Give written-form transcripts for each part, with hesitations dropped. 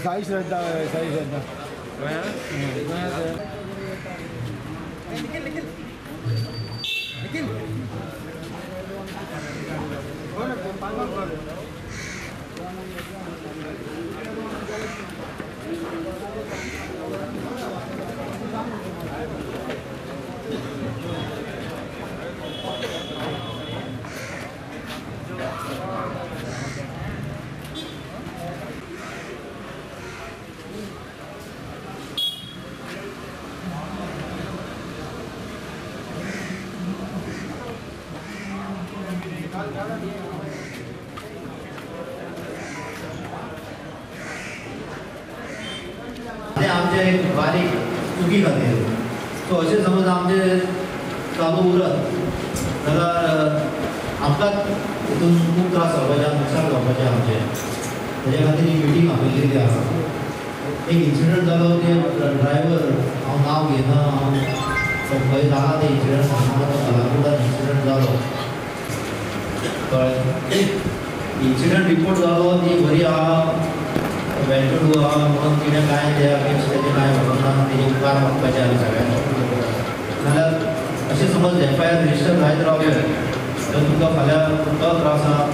साई श्रद्धा साई श्रद्धा आमचे बारीक चुकी खातीर सो अशें समज आमचे चालू उरत जाल्यार आमकांच हितून खूब त्रास जावपाचे नुकसान जावपाचें आमचें तेजे खातीर ही मिटींग आपयल्ली आसा एक इन्सिडंट जालो ते ड्रायव्हर हांव नांव घेयना हांव खंय जाला ते इन्सिडंट सांगना तो कलाकुर्दान इन्सिडंट जालो कळ्ळें इन्सिडंट रिपोर्ट जालो ती बरी आहा वेल टू डू आहा म्हणून तिणें कांय ते अगेन्स्ट तेजें कांय व्हरोंक ना तेजे उपकार मागपाचे आनी सगळ्यांक नाल्यार अशें समज FIR रजिस्टर जायत रावले तर तुमकां फाल्यां तुमकां त्रास आहा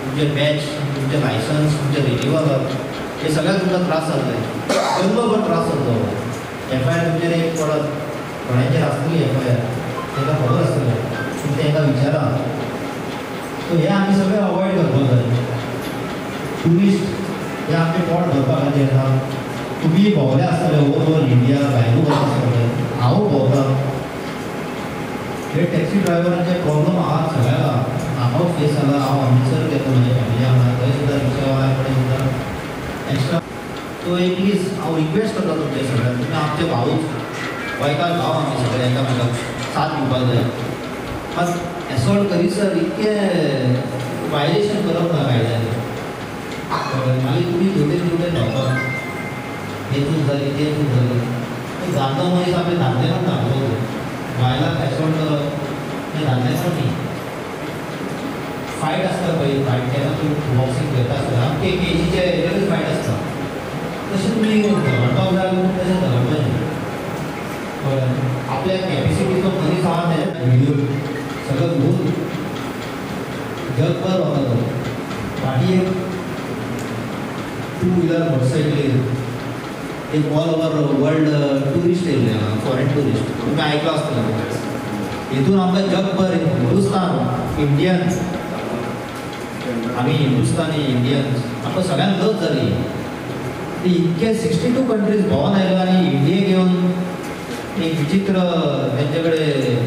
तुमचे बॅच तुमचे लायसन्स तुमचे रिन्यूवल हे सगळ्याक तुमकां त्रास जातले जन्मभर त्रास जातलो FIR तुमचेर एक पडत कोणाचेर आसतली FIR तांकां खबर आसतलें पूण तांकां विचारा सो हे आमी सगळें अवॉयड करपाक जाय ट्युरिस्ट हे आमचे पोट भरपा खातीर येता तुमी भोंवले आसतले ओवर इंडिया भायरूय वता आसतले हांवूय भोंवता हे टॅक्सी ड्रायव्हरांचे प्रॉब्लम आहा सगळ्यांक हांव फेस जाला हांव अमृतसर घेतो म्हज्या फॅमिली वांगडा थंय सुद्दां रिक्षावाल्या कडेन सुद्दां एक्स्ट्रा सो एक प्लीज हांव रिक्वेस्ट करता तुमचे सगळ्यांक तुमी आमचे भाऊच गोंयकार भाव आमी सगळे एकामेकाक साथ दिवपाक जाय मात एसॉल्ट करिसर इतकें वायलेशन करप ना कायद्याचें मागीर तुमी थोडे धांवता हे चूक जाली ते चूक जाली दादलो मनीस आपले दादलेपण दाखलो बायलांक एसॉल्ट करप हें दादलेपण न्ही फायट आसता पळय फायट केन्ना तूं बॉक्सींग खेळटा आसतना आमचे केजीचे हेजेरूच फायट आसता तशें तुमी झगडपाक जाय तशें झगडपाचें आपल्या कॅपेसिटीचो मनीस आहा ते व्हिडिओ सगळं घेवन जगभर वता तो फाटीं एक टू व्हिलर मोटरसायकलीर एक ऑल ओवर वर्ल्ड ट्युरिस्ट येयल्ले हांगा फॉरेन ट्युरिस्ट तुमी आयकलां आसतलें हितून आमकां जगभर हिंदुस्तान इंडियन्स आमी हिंदुस्तानी इंडियन्स आमकां सगळ्यांक लज जाली ती इतके 62 कंट्रीज भोंवन आयलो आनी इंडियेक येवन एक विचित्र तेंचे कडेन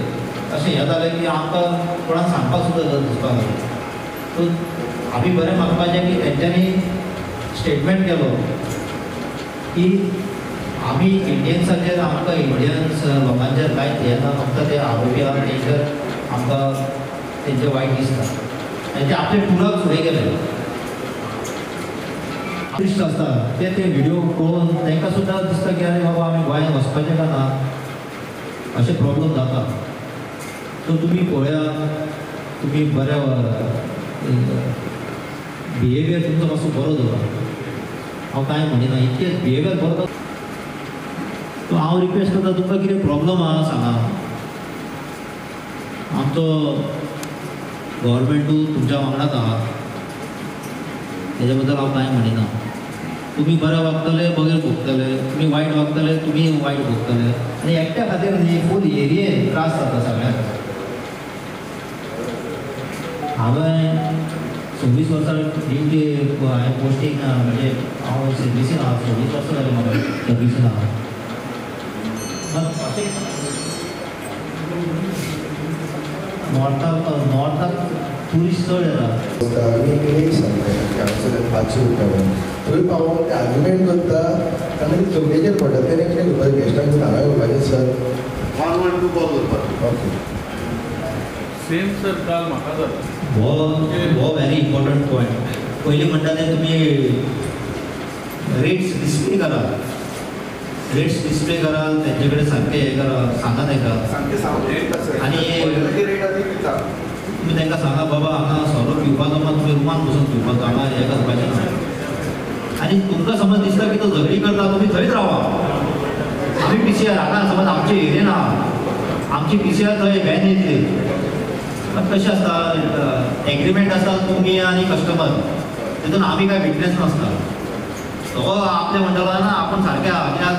अशें हें जालें की आमकां कोणाक सांगपाक सुद्दां लज दिसपाक लागली सो आमी बरें मागपाचें की तेंच्यांनी स्टेटमेंट केलो की आमी इंडियन्साचेर आमकां इंडियन्स लोकांचेर कांयच हें ना फक्त ते आरोपी आहा तेंचेर आमकां तेंचें वायट दिसता तेंचे आपले टुराक फुडें गेले ट्युरिस्ट आसता ते व्हिडिओ पळोवन तांकां सुद्दां दिसता की अरे बाबा आमी गोंयांत वचपाचें काय ना अशे प्रॉब्लम जाता सो तुमी पळया तुमी बरें बिहेवियर तुमचो मातसो बरो दवरा हांव कांय म्हणिना इतकें बिहेवियर बरो सो हांव रिक्वेस्ट करता तुमकां कितें प्रॉब्लम आहा सांगा आमचो गव्हर्मेंटूय तुमच्या वांगडाच आहा तेज्या बद्दल हांव कांय म्हणिना तुमी बरें वागतले बरें भोगतले तुमी वायट वागतले तुमी वायट भोगतले आनी एकट्या खातीर न्ही फूल एरियेन त्रास जाता सगळ्यांक हांवें 26 वर्सां ड्युटी हांवें पोस्टींग म्हणजे हांव सर्विसीन आहा 26 वर्सां जालीं म्हाका सर्विसीन आहा नॉर्थाक ट्युरिस्ट चड येता थंय पावून ते आर्ग्युमेंट करता आनी चवकेचेर पडटा तेणे कितें करपाचें गेस्टांक हांगा येवपाचें सर 112 कॉल करपाचें. ओके सेम सर काल म्हाका जाता हो व्हेरी इम्पॉर्टंट पॉयंट. पयलीं म्हणटा तें तुमी रेट्स डिस्प्ले करात. रेट्स डिस्प्ले करात, तेंचे कडेन सारकें हें करात, सांगा तांकां. आनी तुमी तांकां सांगा बाबा हांगा सोरो पिवपाचो मात तुमी रुमान बसून पिवपाचो, हांगा हें करपाचें ना. आनी तुमकां समज दिसता की तो झगडी करता, तुमी थंयच रावा. आमी PCR हांगा समज आमचे एरियेन आहा, आमची PCR थंय व्हॅन येतली. कशें आसता एग्रीमेंट आसता तुमी आनी कस्टमर, तितून आमी काय विटनेस नासता. तो आपले म्हणटालो ना आपण सारके आहा कित्याक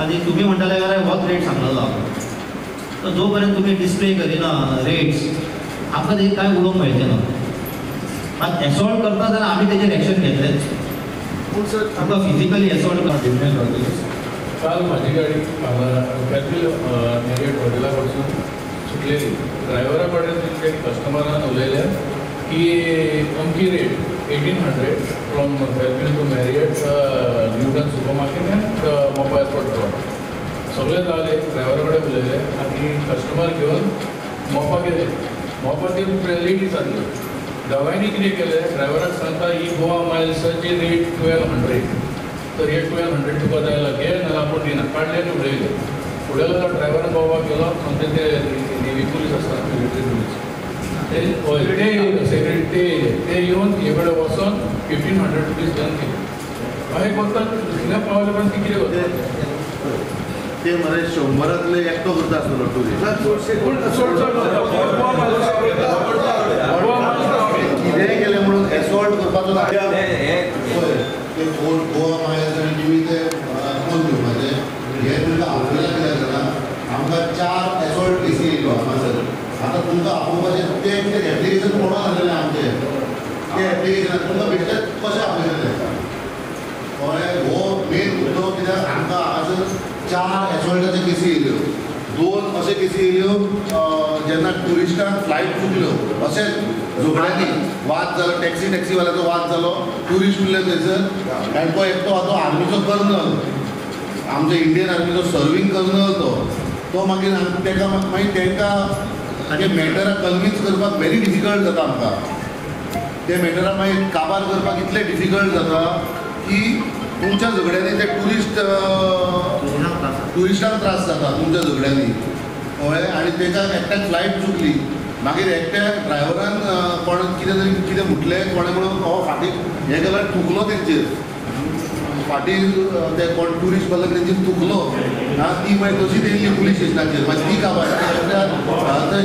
आनी तुमी म्हणटाले जाल्यार होच रेट सांगलेलो. तो जो पर्यंत तुमी डिस्प्ले करिना रेट्स आमकां तें कांय उलोवंक मेळचें ना. मात एसॉल्ट करता जाल्यार आमी तेजेर एक्शन घेतलेच. पूण सर आमकां फिजिकली एसॉल्ट करता. काल माझी गाडी कॅपिल मॅरियट हॉटेला कडसून सुटलेली. ड्रायव्हरा कडेन तेंचे कस्टमरान उलयलें की अमकी रेट 1800 फ्रॉम कॅपिल to Marriott Newton supermarket and Mopa airport road. सगळे जाले ड्रायव्हरा कडेन उलयले आनी कस्टमर घेवन मोपा गेले. मोपा ती लेडी जातली. दोगांयनी कितें केलें, ड्रायव्हराक सांगता ही गोवा मायल्साची रेट 1200. तर हे 1200 तुका जाय जाल्यार घे नाल्यार आपूण दिना. काडले आनी उडयले. उडयलो ड्रायव्हरान बाबा गेलो आमचे ते नेवी पुलीस आसता मिलिटरी पुलीस ते येवन हे कडेन वचोन 1500 रुपीज दंड केले. हांवें कोत्ता थिंगा पावले पण ती कितें करता ते मरे 100रांतले एकटो करता आसतलो टुरिस्ट. कितेंय केलें म्हणून एसॉल्ट करपाचो ना. ते गोवा मायल्स आनी टीव्ही ते कोण घेवपाचे हे तुमकां आपल्याला कितें जाता आमकां 4 एसॉल्ट केसी येयलो हांगासर. आतां तुमकां आपोवपाचें ते कितें एप्लिकेशन कोणा जालेलें आमचें ते एप्लिकेशनाक तुमकां बेश्टेच कशें आपयलेलें. कळ्ळें हो मेन मुद्दो कित्याक आमकां हांगासर 4 एसॉल्टाच्यो केसी येयल्यो. 2 अशे केसी येयल्यो जेन्ना ट्युरिस्टांक फ्लायट चुकल्यो अशेंच झगड्यांनी वाद जालो. टॅक्सीवाल्याचो वाद जालो. ट्युरिस्ट उरले थंयसर आनी तो एकटो आहा तो आर्मीचो कर्नल, आमच्या इंडियन आर्मीचो सर्वींग कर्नल तो मागीर ताका मागीर तांकां ताचे मॅटराक कन्विन्स करपाक व्हेरी डिफिकल्ट जाता आमकां. ते मॅटराक मागीर काबार करपाक इतलें डिफिकल्ट जाता की तुमच्या झगड्यांनी ते ट्युरिस्टांक त्रास जाता तुमच्या झगड्यांनी. कळ्ळें आनी ताका एकट्याक फ्लायट चुकली. मागीर एकट्या ड्रायव्हरान कोण कितें म्हटलें कोणें म्हणून हो फाटीं हें केल्यार थुकलो तेंचेर. फाटीं ते कोण ट्युरिस्ट बल्ले तेंचेर थुकलो. ती मागीर तशीच येयली पुलीस स्टेशनाचेर. मागीर ती काबार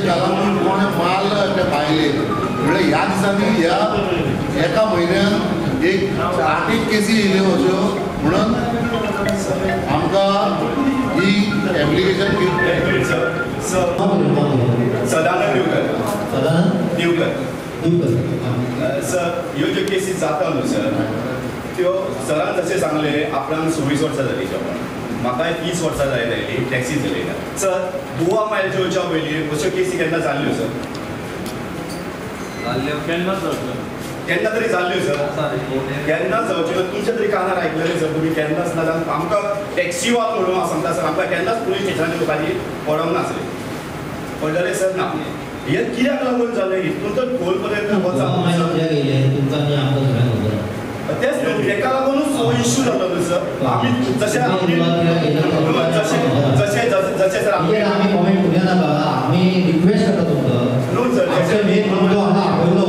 लागून कोणें मारलो ते भायले. म्हणल्यार ह्या दिसांनी ह्या एका म्हयन्यान एक 8 केसी येयल्यो अश्यो. म्हणून आमकां ही एप्लिकेशन सदानंद दिवकर सर ह्यो ज्यो केसीस जाता न्हू सर त्यो सरान जशें सांगलें आपणाक 26 वर्सां जालीं जेवण. म्हाका 30 वर्सां जायली टॅक्सी चलयता. सर गोवा मायल जेवच्या पयलीं अश्यो केसी केन्ना जाल्ल्यो सर? केन्ना जाता केन्ना तरी जाल्ल्यो सर. केन्ना जावच्यो तुमच्या तरी कानार आयकलेलें सर तुमी केन्नाच नाजाल्यार आमकां टॅक्सी वाल म्हणून सांगता सर आमकां केन्नाच पुलीस स्टेशनाचेर लोकांनी पडोंक नासलें. पडलेलें सर ना. हे कित्याक लागून जालें हितून तर खोल पर्यंत तेच तेका लागूनच हो इश्यू जालो न्हू सर. आमी जशें जशें सर आमी कॉमेंट करूया नाका. आमी रिक्वेस्ट करता तुमकां न्हू सर मेन मुद्दो हांगा आपयलो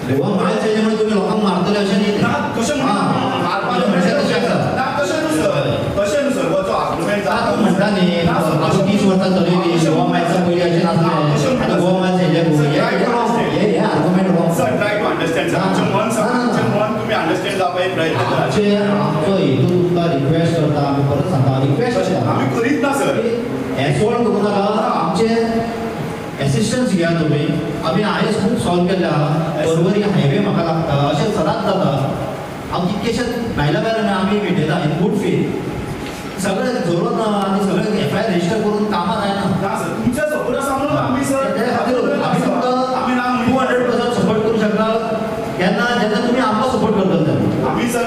गोवा मायल्स हेजे तुमी लोकांक मारतले अशें न्ही. कशें मारपाचें ना कशें न्हू सर हो जो आर्ग्युमेंट जाता म्हणटा न्ही 30 वर्सां चलयली गोवा मायल्सा पयलीं अशें नासलें. आतां गोवा मायल्स हे argument wrong. Sir try to understand sir. आमचें मन तुमी अंडरस्टँड जावपाक प्रयत्न करा. आमचो हेतू तुमकां रिक्वेस्ट करता. आमी परत सांगता रिक्वेस्ट करता. आमी करीत ना सर. एसोल्ट करूं नाका. आमचे एसिस्टन्स घ्या तुमी. आमी आयज खूब सॉल्व केल्ले आहा. परवरी हायवे म्हाका लागता अशें सदांच जाता. हांव कितकेशेच भायल्या भायर आमी भेटयता इन गूड फेथ. सगळें धरून आनी सगळें FIR रजिस्टर करून कामां जायना. ना सर तुमच्या सपोर्टा सांगून आमी सर आमी तुमकां 200% सपोर्ट करूं शकता. केन्ना जेन्ना तुमी आमकां सपोर्ट सर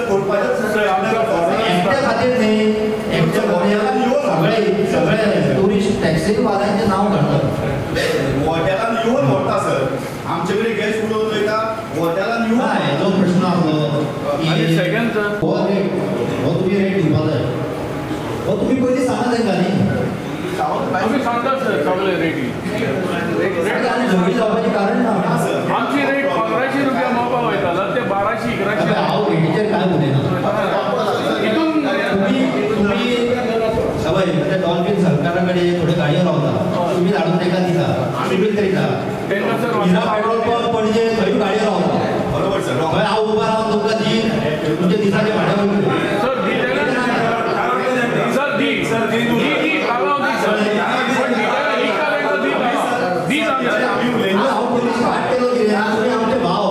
एकट्या खातीर न्ही एकट्या गोंयांत सगळे टुरिस्ट टॅक्सीवाल्यांचें नांव घालतात हॉटेलान येवन व्हरता सर आमचे कडेन गेस्ट उडोवन वयता हॉटेलान येवन हेजो प्रश्न आसलो आनी सेकंड सर हो तुमी रेट दिवपाक जाय हो तुमी पयलीं सांगा तांकां न्ही आमी सांगतात सर सगळे रेटी आनी झगडी जावपाचें कारण ना आमची रेट 1500 रुपया मोपा वयतालो ते 1200 1100 हांव रेटीचेर कांय उलयना हितून तुम्ही सवय म्हणजे डॉल्फिन सरकारा कडेन थोड्यो गाडयो रावता तुम्ही धाडून ताका दिता आमी बील दिता तेन्ना सर हिरा पेट्रोल पंप पणजे थंय गाडयो रावता बरोबर सर थंय हांव उबो रावन तुमकां दी तुमचे दिसाचे भाडें वयतलें सर दी सर दी कागांव दी सर पण दिता एका रेट दी हांव पयलीं स्टार्ट केलो कितें तुमी आमचे भाव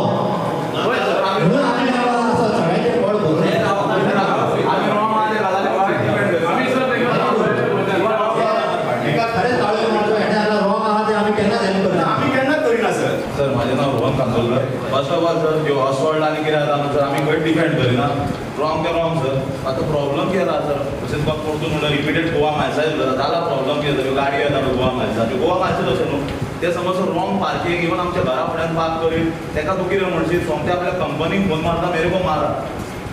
म्हणून आमी सगळ्यांचे फळ भरले आमी सर एका खरेंच ताळयो मारचो हेणे जाल्यार रॉंग आहा तें आमी केन्नाच हेल्प करना आमी केन्नाच करिना सर सर माझे नाव Rohan Kandolkar first of all sir ह्यो असॉल्ट आनी कितें जाता न्हू सर आमी खंय डिफेंड करिना रॉंग ते रॉंग सर आतां प्रॉब्लम कितें जाता सर तशेंच म्हाका परतून म्हणून रिपिटेड गोवा मायल्सा येयलो जाल्यार प्रॉब्लम कितें जाता गाडी येता गोवा मायल्साच्यो गोवा मायल्स तशें न्हू ते समज रॉंग पार्किंग इवन आमच्या घरा फुड्यान पार्क करीत तेका तूं कितें म्हणशीत सोमते आपल्या कंपनीक फोन मारता मेरे को मारा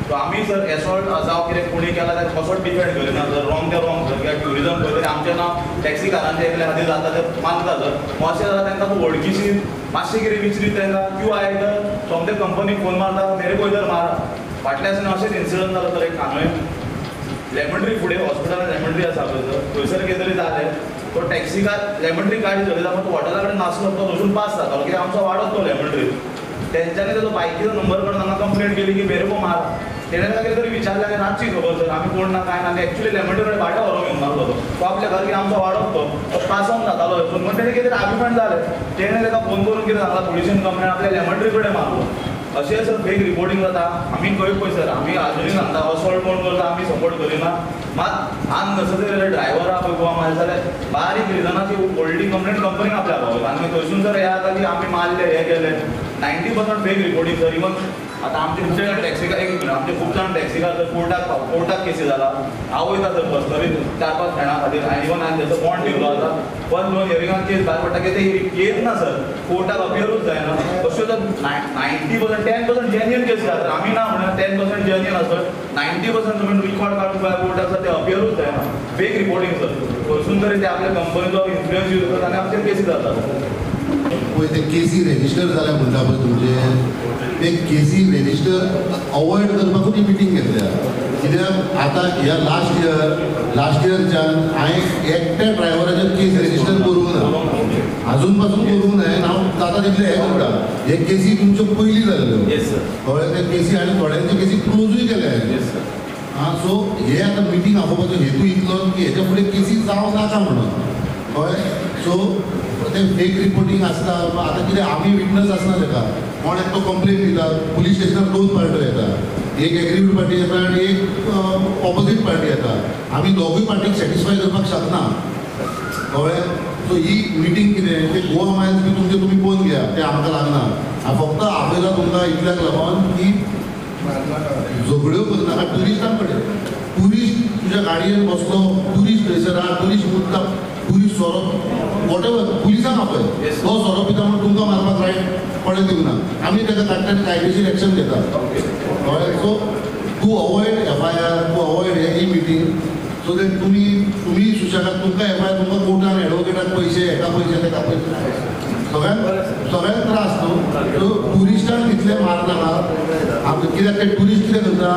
सो आमी सर एसॉल्ट जावं कितें कोणी केला तेका कसोच डिफेंड करिना सर रॉंग ते रॉंग सर कित्याक ट्युरिजम खंय तरी आमचें नांव टॅक्सी कारांचे एकल्या खातीर जाता तें मानता सर मातशें जाता तांकां तूं वळखीशी मातशें कितें विचरीत तांकां क्यू आय तर सोमते कंपनीक फोन मारता मेरे को तर मारा फाटल्या दिसांनी अशेंच इन्सिडंट जालो सर एक कांदोळे लेमन फुडें हॉस्पिटलान लेमन ट्री आसा पळय सर थंयसर कितें तरी जालें तो टॅक्सीकार लेमन ट्री गाडी चलयता तो हॉटेला कडेन नासलो तो वचून पास जातालो कित्याक आमचो वाडोच तो लेमन ट्री तेंच्यांनी तेजो बायकीचो नंबर काडून हांगा कंप्लेंट केली की मेरे को मार तेणें ताका कितें तरी विचारलें की रातची खबर सर आमी कोण ना काय ना एक्चुअली लेमन ट्री कडेन भाटा व्हरोंक घेवन मारलो तो आपल्या घर की आमचो वाडोच तो पासोन जातालो वचून पूण तेणें कितें तरी आर्ग्युमेंट जालें तेणें ताका फोन करून कितें सांगला पुलिशेन कंप्लेंट आपल्या लेमन ट्री कडेन मारलो अशें सर फेक रिपोर्टिंग जाता आमी खंय पळय सर आमी आजुनूय सांगता असॉल्ट कोण करता आमी सपोर्ट करिना मात आन नसो ड्रायव्हर आहा पळय गोवा मायल्स जाल्यार बारीक रिजनाची व्हडली कंप्लेंट कंपनीक आपल्या पावयता आनी थंयसून जर हें जाता की आमी मारले हें केलें 90% फेक रिपोर्टिंग सर इवन आतां आमचे खूब जाण टॅक्सीकार एक मिनट आमचे खूब जाण टॅक्सीकार जर कोर्टाक केसी जाला हांव वयता सर पर्सनली 4-5 फ्रेंडा खातीर आनी इवन हांवें तेचो बॉन्ड दिवलो आसा पण 2 हियरिंगाक केस भायर पडटा की ते येत ना सर कोर्टाक अपियरूच जायना अश्यो जर 90% 10% जेन्युइन केसी जाता आमी ना म्हणल्यार 10% जेन्युइन आसत 90% तुमी रिकॉर्ड काडून पळय कोर्टाक आसा ते अपियरूच जायना फेक रिपोर्टिंग सर थंयसून तरी ते आपल्या कंपनीचो इन्फ्लुयन्स यूज करता आनी आमचेर केसी जातात पळय ते केसी रेजिस्टर जाल्या म्हणटा पळय तुमचे ते केसी रेजिस्टर अवॉयड करपाकूच ही मिटींग घेतल्या कित्याक आतां ह्या लास्ट इयरच्यान हांवें एकट्या ड्रायव्हराचेर केस रेजिस्टर करूंक ना आजून पासून करूंक ना हांव जाता तितलें हें करता हे केसी तुमच्यो पयलीं जाल्ल्यो कळ्ळें ते केसी आनी थोड्यांचे केसी क्लोजूय केल्या सो हे आतां मिटींग आपोवपाचो हेतू इतलो की हेच्या फुडें केसी जावं नाका म्हणून कळ्ळें सो ते फेक रिपोर्टिंग आसता आतां कितें आमी विटनस आसना तेका कोण एकटो कंप्लेन दिता पुलीस स्टेशनार 2 पार्ट्यो येता एक एग्रीड पार्टी येता आनी एक ऑपोजीट पार्टी येता आमी दोगूय पार्टीक सॅटिस्फाय करपाक शकना कळ्ळें सो ही मिटींग कितें ते गोवा मायल्स बी तुमचे तुमी पळोवन घेया ते आमकां लागना हांव फक्त आपयला तुमकां इतल्याक लागून की झगड्यो करनाका ट्युरिस्टां कडेन ट्युरिस्ट तुज्या गाडयेन बसलो ट्युरिस्ट थंयसर आहा ट्युरिस्ट मुद्दा ट्युरिस्ट सोरो वॉटेवर पुलिसांक आपय तो सोरो पिता म्हणून तुमकां मारपाक रायट कोणें दिवना आमी ताका धाडटा कायदेशीर एक्शन घेता कळ्ळें so to avoid FIR to avoid ही मिटींग सो दॅट तुमी सुशेगाद तुमकां FIR तुमकां कोर्टान एडवोकेटाक पयशे हेका पयशे तेका पयशे सगळ्यांक त्रास न्हू सो ट्युरिस्टांक तितले मारनाका कित्याक ते ट्युरिस्ट कितें करता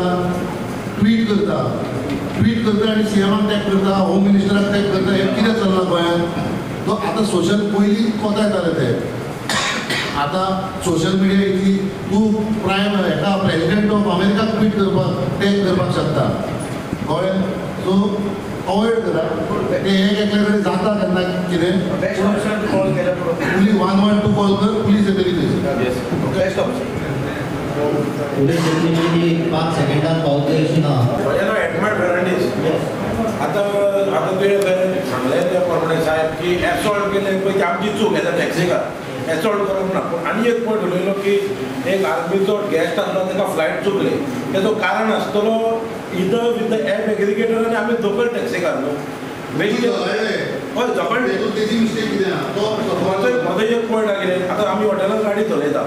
ट्वीट करता आनी CMाक टॅग करता होम मिनिस्टराक टॅग करता हें कितें चल्लां गोंयांत तो आतां सोशल पयलीं कोता येताले ते आतां सोशल मिडिया इतली तूं प्रायम हेका प्रेजिडेंट ऑफ अमेरिकाक ट्वीट करपाक टॅग करपाक शकता कळ्ळें सो अवॉयड करा ते एक एकल्या कडेन जाता केन्ना कितें पुलीस 112 कॉल कर पुलीस येतली थंयसर पुलीस येतली 5 सेकंडान पावतली अशी ना एडमंड फर्नांडीस आता तुवें सांगलें त्या प्रमाणे साहेब की एसॉल्ट केलें पळय ती आमची चूक येता टॅक्सीकार एसॉल्ट करप ना. पूण आनी एक पॉयंट उलयलो की एक आर्मीचो गेस्ट आसलो ताका फ्लायट चुकले. तेजो कारण आसतलो इदर विथ द एअर एग्रिगेटर आनी आमी लोकल टॅक्सीकार न्हू. हय जगण म्हजो एक पॉयंट आहा कितें आतां आमी हॉटेलांत गाडी चलयता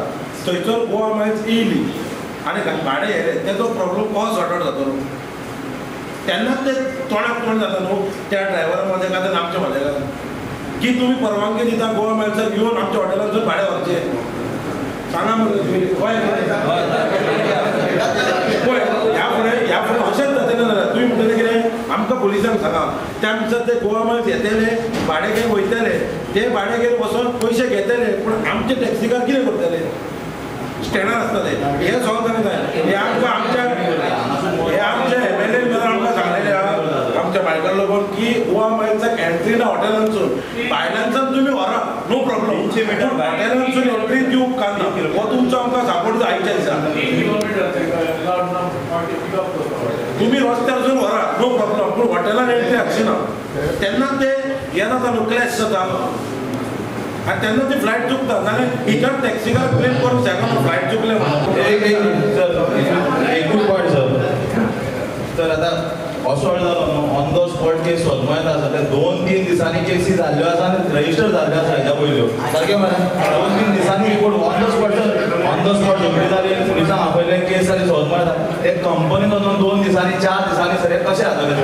थंयसर गोवा मायल्स येयली आनी भाडें येयलें तेजो प्रॉब्लम कसो सॉर्ट आवट जातलो. तेन्नाच ते तोंडाक तोंड जाता न्हू त्या ड्रायव्हरा मदें आनी आमच्या मदें की तुमी परवानगी दिता गोवा मायल्साक येवन आमच्या हॉटेलांचो भाडें व्हरचें. सांगा मरे तुमी ह्या फुडें अशेंच जातलें ना. तुमी म्हणटलें कितें आमकां पुलिसांक सांगा त्या दिसा ते गोवा मायल्स येतले भाडें घेवन वयतले ते भाडें घेवन वचोन पयशे घेतले पूण आमचे टॅक्सीकार कितें करतले स्टँडार आसतले. हे सॉल्व करूंक जाय. हे आमकां आमचे MLA आमकां सांगलेलें आहा आमच्या बायकां लागून की गोवा मायल्साक एंट्री ना हॉटेलांसून भायल्यानसून तुमी व्हरा नो प्रॉब्लम. हॉटेलांसून एंट्री दिवंक कांय ना. हो तुमचो आमकां सापोर्ट आयच्या दिसा तुमी रस्त्यारसून व्हरा नो प्रॉब्लम पूण हॉटेलान एंट्री हाडची ना. तेन्ना ते हे जाता न्हू क्लॅश जाता आनी तेन्ना ती फ्लायट चुकता जाल्यार हिच्यार टॅक्सीकार ब्लेम करूंक शकना फ्लायट चुकले म्हणून. एकूच पॉयंट सर आता असॉल्ट जालो न्हू ऑन द स्पॉट केस सोदमयत आसा ते 2-3 दिसांनी केसी जाल्ल्यो आसा आनी रजिस्टर जाल्ल्यो आसा हेज्या पयल्यो सारकें मरे 2-3 दिसांनी पूण ऑन द स्पॉट झगडी जाली पुलिसांक आपयलें केस जाली सोदमयत एक कंपनीन वचून 2 दिसांनी 4 दिसांनी सर कशें जातलें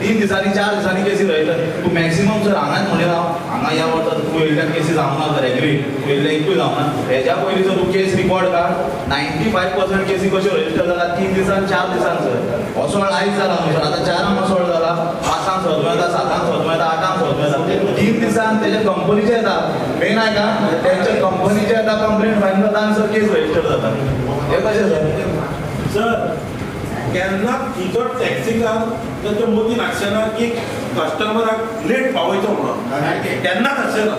3 दिसांनी 4 दिसांनी केसी रयतले. तूं मॅक्सिमम सर हांगाच म्हणलें हांगा ह्या वर्सां तूं येयल्ल्यान केसी जावना सर एग्री तूं येयल्लें एकूय जावना. हेज्या पयलीं जर तूं केस रिकॉर्ड काड 95% केसी कश्यो रजिस्टर जाल्यात 3 दिसान 4 दिसान सर. असॉल्ट आयज जाला न्हू सर आतां 4 असॉल्ट जाला 5 सोदमयता 7 सोदमयता 8 सोदमयता 3 दिसान तेजे कंपनीचे येता मेन आहे का तेंच्या कंपनीचे येता कंप्लेंट फायल जाता आनी सर केस रजिस्टर जाता. हे कशें सर केन्ना तिचो टॅक्सीकार तेच्या मदीं आसचेना की कस्टमराक लेट पावयचो म्हणून केन्नाच आसचेना.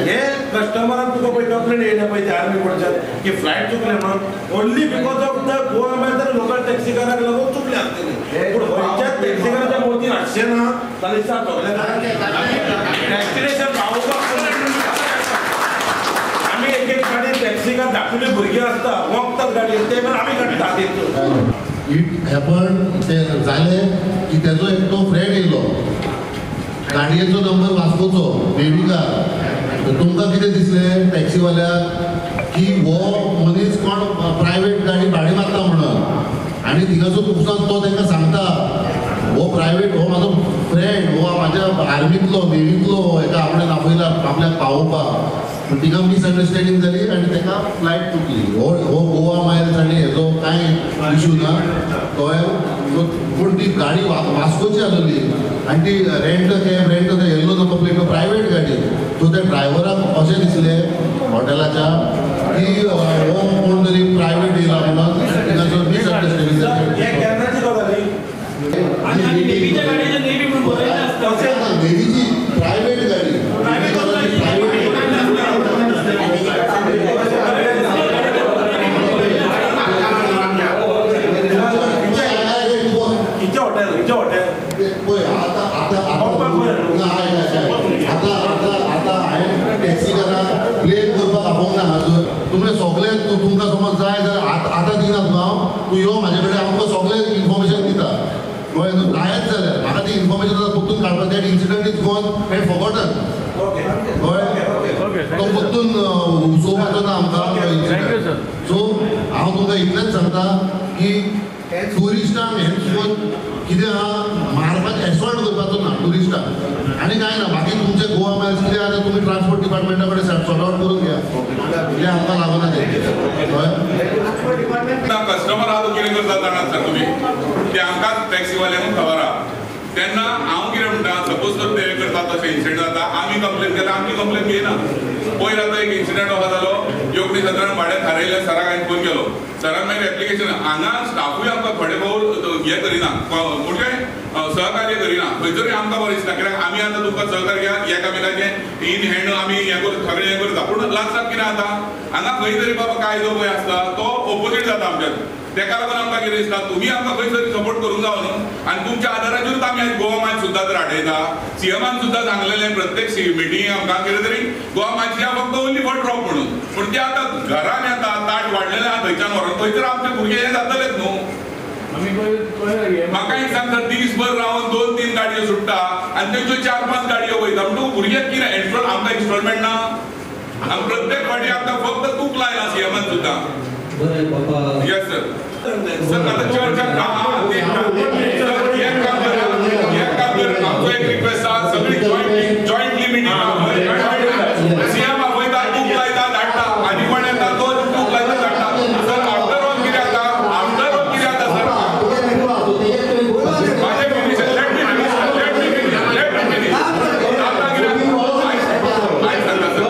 हे कस्टमराक तुका पळय कंप्लेंट येयल्या पळय त्या आर्मी कडच्यान की फ्लायट चुकले म्हणून only because of the Goa Miles local टॅक्सीकाराक लागून चुकले आसतले पूण खंयच्याच टॅक्सीकाराच्या मदीं आसचेना जाल्यार दिसा सगळ्यांक डॅस्टिनेशन पावोवपाक आमी एक गाडी टॅक्सीकार धाकटुली भुरगीं आसता वखतात गाडयेन ते मागीर आमी काडटा तेंचो. इट हॅपन ते जालें की तेजो एक तो फ्रेंड येयलो गाडयेचो नंबर वास्कोचो बेबिकार. तुमकां कितें दिसलें टॅक्सीवाल्याक की हो मनीस कोण प्रायवेट गाडी भाडी मारता म्हणून आनी थिंगासून वचून तो ताका सांगता हो प्रायवेट हो म्हाजो फ्रेंड हो म्हाज्या आर्मींतलो नेव्हींतलो हेका आपणें आपयला आपल्याक पावोवपाक. तिका मिसअंडरस्टँडींग जाली आनी ताका फ्लायट चुकली. हो गोवा मायल्स आनी हेजो कांय इशू ना कळ्ळें. पूण ती गाडी वास्कोची आसली आनी ती rent cab yellow number plate private गाडी. सो त्या ड्रायव्हराक अशें दिसलें हॉटेलाच्या की हो कोण तरी प्रायवेट येयला म्हणून तिकाचो मिसअंडरस्टँडींग जाली. नेव्हीची प्रायवेट गाडी तुमचे सगळे तुमकां समज जाय जाल्यार आतां दिनात हांव तूं यो म्हाजे कडेन आमकां सगळें इन्फॉर्मेशन दिता कळ्ळें. जायच जाल्यार म्हाका ती इन्फॉर्मेशन आतां परतून काडपाक that incident is gone end forgotten कळ्ळें. तो परतून उसोवपाचो ना आमकां इन्सिडंट. सो हांव तुमकां इतलेंच सांगता की टुरिस्टांक हेन्सफोन कितें आहा मारपाक एसॉल्ट करपाचो ना टुरिस्टांक आनी कांय ना. बाकी तुमचे गोवा मायल्स कितें आहा तुमी ट्रान्सपोर्ट डिपार्टमेंटा कडेन सॉर्ट आवट करून घ्या कितें आमकां लागना तें कस्टमर आहा तो कितें करता जाणात सर तुमी ते आमकांच टॅक्सीवाल्यांक खबर आहा. तेन्ना हांव कितें म्हणटा सपोज जर ते करता तशें इन्सिडंट जाता आमी कंप्लेन केल्यार आमची कंप्लेन घेयना. पयर आतां एक इन्सिडंट असो जालो योगडी सदरान भाड्यान थारयलें सराक हांवें फोन केलो सरान मागीर एप्लिकेशन हांगा स्टाफूय आमकां थोडे भोव हें करिना म्हणजे सहकार्य करिना खंयतरी आमकां बरें दिसना कित्याक आमी आतां तुमकां सहकार्य एकामेकाचें इन हँड आमी हें कर सगळें हें करता पूण लास्टाक कितें जाता हांगा खंय तरी बाबा कायदो पळय आसता तो ऑपोजीट जाता आमच्यान. तेका लागून आमकां कितें दिसता तुमी आमकां खंय तरी सपोर्ट करूंक जावं न्हू आनी तुमच्या आदाराचेरूच आमी आयज गोवा मायल्स सुद्दां जर हाडयता. सीएमान सुद्दां सांगलेलें प्रत्येक मिटिंग आमकां कितें तरी गोवा मायल्स फक्त ओन्ली फॉर ड्रॉप म्हणून पण ते आता घरान येता ताट वाडलेले आहा थंयच्यान व्हरून थंयसर आमचे भुरगे हे जातलेच न्हू. म्हाका एक सांगता दीसभर रावन 2-3 गाडयो सुट्टा आनी थंयच्यो 4-5 गाडयो वयता म्हणटकूच भुरग्याक कितें आमकां इन्स्टॉलमेंट ना. आनी प्रत्येक फावटी आमकां फक्त तूक लायला सीएमान सुद्दां. Yes sir. सर आता चर्चा आमचो एक रिक्वेस्ट आहा सगळी जॉईंटली मिटींग सीएम आपयता तूक लायता धाडटा आनी कोण येता तो तूक लायता धाडटा. सर आफ्टर ऑल कितें जाता सर माझे फिनिश लेट मी फिनिश आता कितें आयज सांगता सर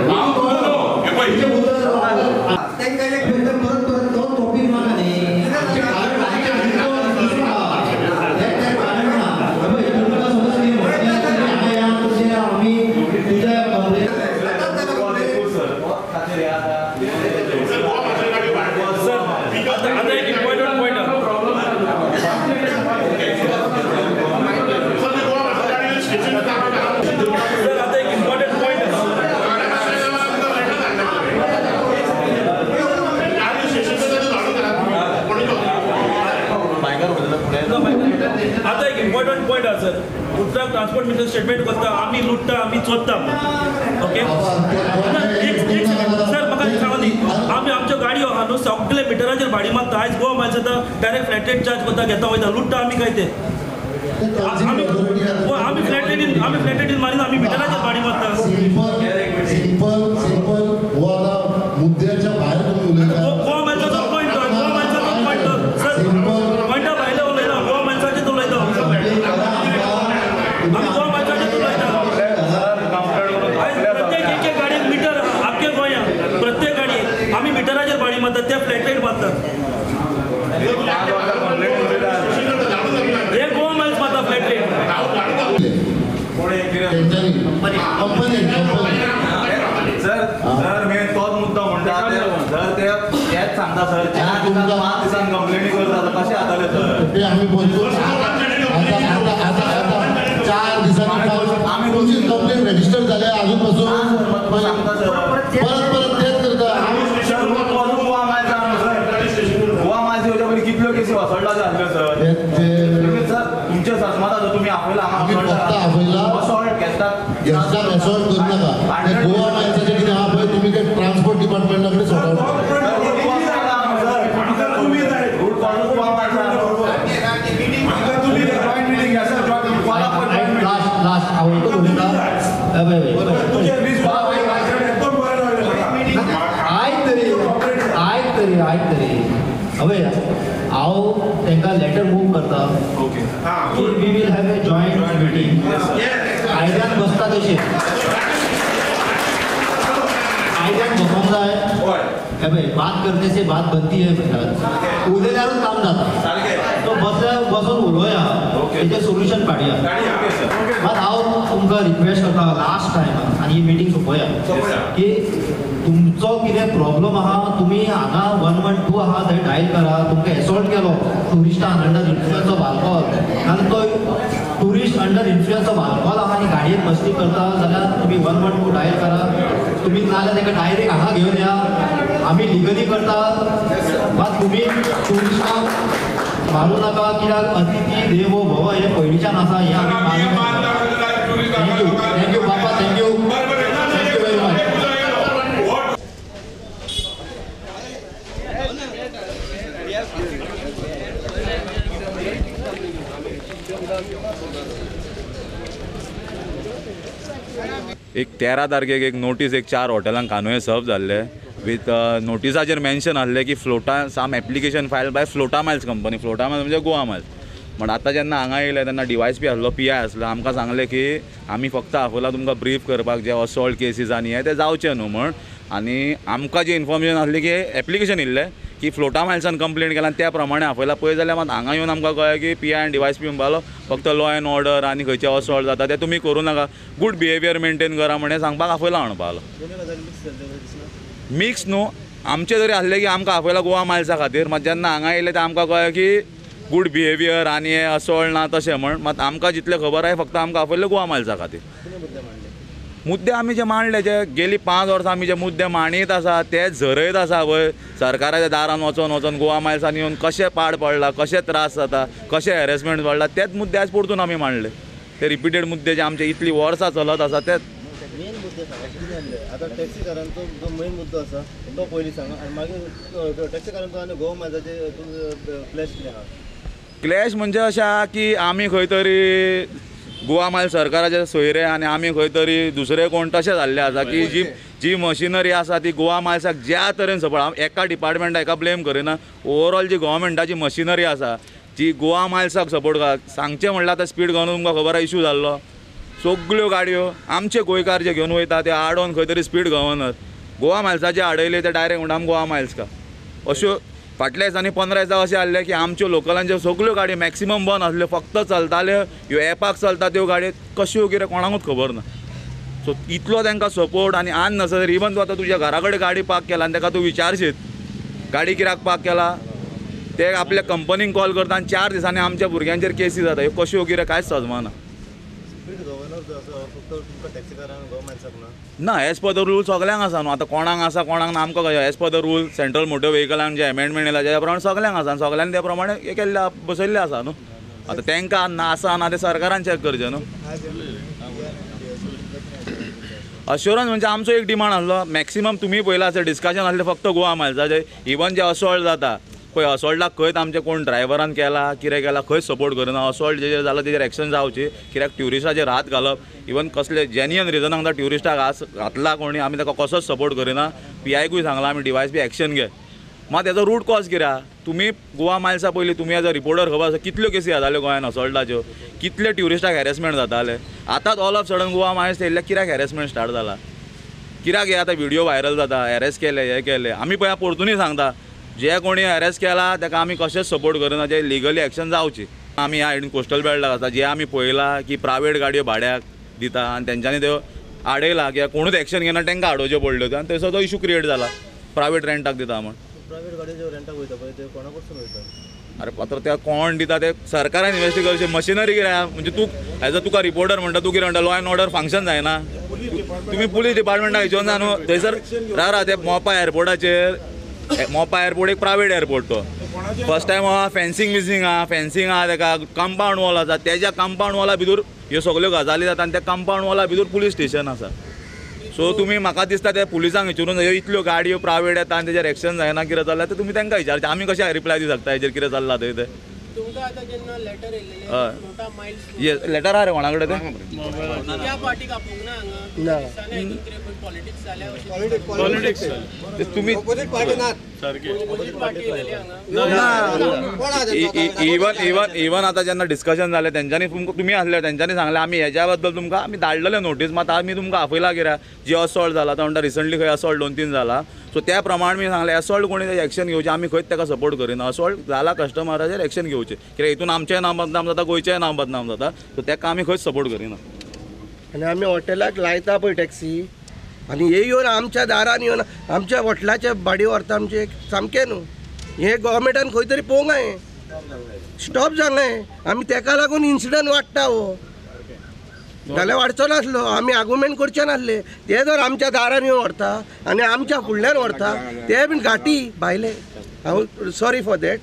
हांव बोललो हे पळय आता एक इम्पॉर्टंट पॉइंट आहे सर. उत्तर ट्रान्सपोर्ट मिनिस्टर स्टेटमेंट करता आम्ही लुटता आम्ही चोरता. ओके सर म्हाका सांगा न्ही आमी आमच्यो गाडयो आहा न्हू सगळे मिटराचेर भाडी मारता. आयज गोवा मायल्स जाता डायरेक्ट फ्लॅट रेट चार्ज करता घेता वयता लुटता आमी काय ते आमी फ्लॅट रेटीन मारिना आमी मिटराचेर भाडी मारता. सिंपल हो आता मुद्द्याच्या बाहेर तुम्ही उलयता. गोवा मायल्साचो पॉइंट सर पॉइंटा भायले उलयना गोवा मायल्साचेर उलयता आमी गोवा मायल्साचेर उलयता. प्रत्येक एक गाडयेक मिटर आख्या गोंयांत प्रत्येक गाडयेक आमी मिटराचेर भाडी मारतात ते फ्लॅट रेट मारतात. हे गोवा मायल्स मारता फ्लॅट रेट. सर मी तोच मुद्दा म्हणटा जर तेच सांगता सर 4 दिसान कंप्लेनी करता कशें जातलें सर. ते आम्ही बोलतो आता 4 दिवसांनी आम्ही तुमची कंप्लेंट रजिस्टर झाल्या अजूनपासून परत तेच करता. गोवा मायची होत्या पयलीं कितल्यो केसी वसडला जाल्यो सर. तुमच्या सस्मात तुम्ही आपयला असॉल्ट घेतात असॉल्ट करू नका. गोवा मायचं कितें आहा पळय तुम्ही ते ट्रान्सपोर्ट डिपार्टमेंटा कडेन सॉर्ट आउट करा. लास्ट आवडतो उलयता आयक तरी हवे हांव तांकां लेटर मूव करता की we will have a joint meeting आयल्यान बसता तशें आयल्यान बसोंक जाय. भाई बात करने से बात बनती है उलयल्यारूच काम जाता. तो बसून उलोवया तेजें सोल्युशन काडया. मात हांव तुमकां रिक्वेस्ट करता लास्ट टायम आनी ही मिटींग सोंपया की तुमचो कितें प्रॉब्लम आहा तुमी हांगा 112 आहा थंय डायल करा. तुमकां एसॉल्ट केलो टुरिस्टान अंडर इन्फ्लुएन्स ऑफ अल्कोहॉल आनी तो tourist under influence of alcohol आहा आनी गाडयेन मस्ती करता जाल्यार तुमी 112 डायल करा. तुमी नाल्यार ताका डायरेक्ट हांगा घेवन या आमी लिगली करता. मात तुमी टुरिस्टांक मारू नाका कित्याक अतिथी देवो भव हे पयलींच्यान आसा हे आमी थँक्यू बापा थँक्यू व्हेरी मच. एक 13 तारखेक एक नोटीस एक 4 हॉटेलांक कांदोळे सर्व जाल्ले विथ नोटिसाचेर मेन्शन आसलें की फ्लोटा साम एप्लिकेशन फायल बाय फ्लोटा मायल्स कंपनी. फ्लोटा मायल्स म्हणजे गोवा मायल्स. पण आतां जेन्ना हांगा येयले तेन्ना DYSP आसलो PI आसलो आमकां सांगलें की आमी फक्त आफोला तुमकां ब्रीफ करपाक जे असॉल्ट केसीस आनी हे ते जावचे न्हू म्हण. आनी आमकां जी इन्फॉर्मेशन आसली की एप्लिकेशन येयल्लें की फ्लोटा मायल्सान कंप्लेंट केला त्या प्रमाणे आपयला पळय जाल्यार मात हांगा येवन आमकां कळ्ळें की PI आनी DYSP म्हणपालो फक्त लॉ एंड ऑर्डर आनी खंयचे असॉल्ट जाता ते तुमी करूं नाका गूड बिहेवियर मेंटेन करा म्हणे सांगपाक आपयला हाडपालो. मिक्स न्हू आमचे जरी आसले की आमकां आपयला गोवा मायल्सा खातीर मात जेन्ना हांगा येयले ते आमकां कळ्ळें की गूड बिहेवियर आनी हे असॉल्ट ना तशें म्हण. मात आमकां जितलें खबर आसा फक्त आमकां आपयल्लें गोवा मायल्सा खातीर. मुद्दे आमी जे मांडले जे गेली 5 वर्सां आमी जे मुद्दे मांडीत आसा ते झरयत आसा वय सरकाराच्या दारान वचून गोवा मायल्सान येवन कशें पाड पडला, कशें त्रास जाता, कशें हॅरेसमेंट पडला, तेच मुद्दे आज परतून आमी मांडले. ते रिपिटेड मुद्दे जे आमचे इतली वर्सां चलत आसा तेच मेन मुद्दे सांगा कितें जाल्ले. आतां टॅक्सीकारांचो जो मेन मुद्दो आसा तो पयलीं सांगा आनी मागीर टॅक्सीकारांचो आनी गोवा मायल्साचे क्लॅश कितें आहा. क्लॅश म्हणजे अशें आहा की आमी खंय तरी गोवा मायल सरकाराचे सोयरे आनी आमी खंय तरी दुसरे कोण तशें जाल्ले आसा की जी मशिनरी आसा ती गोवा मायल्साक ज्या तरेन सपोर्ट हांव एका डिपार्टमेंटा एका ब्लेम करिना, ओवरऑल जी गव्हर्मेंटाची मशिनरी आसा जी गोवा मायल्साक सपोर्ट करता. सांगचें म्हणल्यार आतां स्पीड गव्हर्नर तुमकां खबर आहा इशू जाल्लो. सगळ्यो गाडयो आमचे गोंयकार जे घेवन वयता ते आडोवन खंय तरी स्पीड गव्हर्नर गोवा मायल्साचे आडयले ते डायरेक्ट म्हणटा आमी गोवा मायल्स का. अश्यो फाटल्या दिसांनी 15 दिसा अशें जाल्ले की आमच्यो लोकलांच्यो सगळ्यो गाडयो मॅक्सिमम बंद आसल्यो, फक्त चलताल्यो ह्यो एपाक चलता त्यो गाडयो कश्यो कितें कोणाकूच खबर ना. सो इतलो तांकां सपोर्ट आनी अननेसेसरी. इवन तूं आतां तुज्या घरा कडेन गाडी पार्क केला आनी ताका तूं विचारशीत गाडी कित्याक पार्क केला, ते आपल्या कंपनीक कॉल करता आनी 4 दिसांनी आमच्या भुरग्यांचेर केसी जाता. ह्यो कश्यो कितें कांयच सजमाना. स्पीड गव्हर्नर जो आसा फक्त तुमकां टॅक्सीकारांक गोवा मायल्साक ना. एज पर द रूल सगळ्यांक आसा न्हू. आतां कोणाक आसा कोणाक ना आमकां कशें as per the rule central motor व्हेकलांक जे अमेंडमेंट येयला त्या प्रमाणे सगळ्यांक आसा आनी सगळ्यांनी त्या प्रमाणे हे केल्ले बसयल्ले आसा न्हू. आतां तांकां ना आसा ना ते सरकारान चॅक करचें न्हू. अश्युरन्स म्हणजे आमचो एक डिमांड आसलो. मॅक्सिमम तुमी पयला आसलें डिस्कशन आसलें फक्त गोवा मायल्साचें. इवन जे असॉल्ट जाता पळय असॉल्टाक खंयच आमचे कोण ड्रायव्हरान केला कितें केला खंयच सपोर्ट करना. असॉल्ट जेजेर जाला तेजेर एक्शन जावची. कित्याक ट्युरिस्टाचेर हात घालप इवन कसले जेन्युअन रिजनाक सुद्दां ट्युरिस्टाक घातला कोणी आमी ताका कसोच सपोर्ट करिना. PIकूय सांगला आमी DYSP एक्शन घे. मात तेजो रूट कॉज कित्याक तुमी गोवा मायल्सा पयलीं तुमी एज अ रिपोर्टर खबर आसा कितल्यो केसी जाताल्यो गोंयान असॉल्टाच्यो, कितले ट्युरिस्टाक हॅरेसमेंट जाताले. आतांच all of sudden Goa Miles येयल्ले कित्याक हॅरेसमेंट स्टार्ट जाला, कित्याक हे आतां व्हिडिओ व्हायरल जाता, हॅरेस केले हे केले. आमी पळय परतूनय सांगता जे कोणी हॅरेस केला ताका आमी कशेंच सपोर्ट करिना. जे लिगली एक्शन जावची. आमी ह्या सायडीन कोस्टल बेल्टाक आसा जे आमी पळयला की प्रायवेट गाडयो भाड्याक दिता आनी तेंच्यांनी त्यो आडयला कित्याक कोणूच एक्शन घेना तांकां आडोवच्यो पडल्यो आनी थंयसर तो इशू क्रिएट जाला प्रायवेट रेंटाक दिता म्हण. प्रायवेट गाडयो ज्यो रेंटाक वयता पळय ते कोणा कडसून वयता. अरे पात्र त्या कोण दिता ते सरकारान इन्वेस्टिगेट करचें. मशिनरी कितें आहा म्हणजे तूं एज अ तुका रिपोर्टर म्हणटा तूं कितें म्हणटा लॉ एंड ऑर्डर फंक्शन जायना. तुमी पुलीस डिपार्टमेंटाक विचारून जा न्हू. थंयसर राव ते मोपा एअरपोर्टाचेर मोपा एअरपोर्ट एक प्रायवेट एअरपोर्ट तो फर्स्ट टायम आहा फेन्सिंग आहा ताका कंपाउंड वॉल आसा. तेज्या कंपाउंड वॉला भितर ह्यो सगळ्यो गजाली जाता आनी त्या कंपाउंड वॉला भितर पुलीस स्टेशन आसा. सो तुमी म्हाका दिसता ते पुलिसांक विचारून ह्यो इतल्यो गाडयो प्रायवेट येता आनी तेजेर एक्शन जायना कितें जाल्यार ते तुमी तांकां विचारचें. आमी कशें रिप्लाय दिवं शकता हेजेर कितें चल्लां थंय ते. तुमकां आतां जेन्ना लेटर येयलेलें हय नोटा मायल्स येस लेटर आहा रे कोणा कडेन ते त्या पार्टीक आपोवंक ना हांगा दिसांनी हितून कितें पॉलिटिक्स जाल्या पॉलिटिक्स तुमी ऑपोजीट पार्टी नात ऑपोजीट पार्टी येयलेली हांगा. इवन आतां जेन्ना डिस्कशन जालें तेंच्यांनी तुमी आसले तेंच्यांनी सांगलें आमी हेज्या बद्दल तुमकां आमी धाडलेलें नोटीस. मात आमी तुमकां आपयला कित्याक जी असॉल्ट जाला तो म्हणटा रिसंटली खंय असॉल्ट 2-3 जाला. सो त्या प्रमाणे मी सांगलें असॉल्ट कोणी एक्शन घेवचें आमी खंयच ताका सपोर्ट करिना. असॉल्ट जाला कस्टमराचेर एक्शन घेवचें कित्याक हितून आमचेंय नांव बदनाम जाता गोंयचेंय नांव बदनाम जाता. सो ताका आमी खंयच सपोर्ट करिना. आनी आमी हॉटेलाक लायता पळय टॅक्सी आनी हे येवन आमच्या दारान येवन आमच्या हॉटेलाचे भाडी व्हरता आमचे सामकें न्हू. हे गव्हर्मेंटान खंय तरी पळोवंक जाय स्टॉप जालें. आमी तेका लागून इन्सिडंट वाडटा हो जाल्यार वाडचो नासलो. आमी आर्गुमेंट करचे नासले. ते जर आमच्या दारान येवन व्हरता आनी आमच्या फुडल्यान व्हरता ते बीन घाटी भायले. हांव सॉरी फॉर दॅट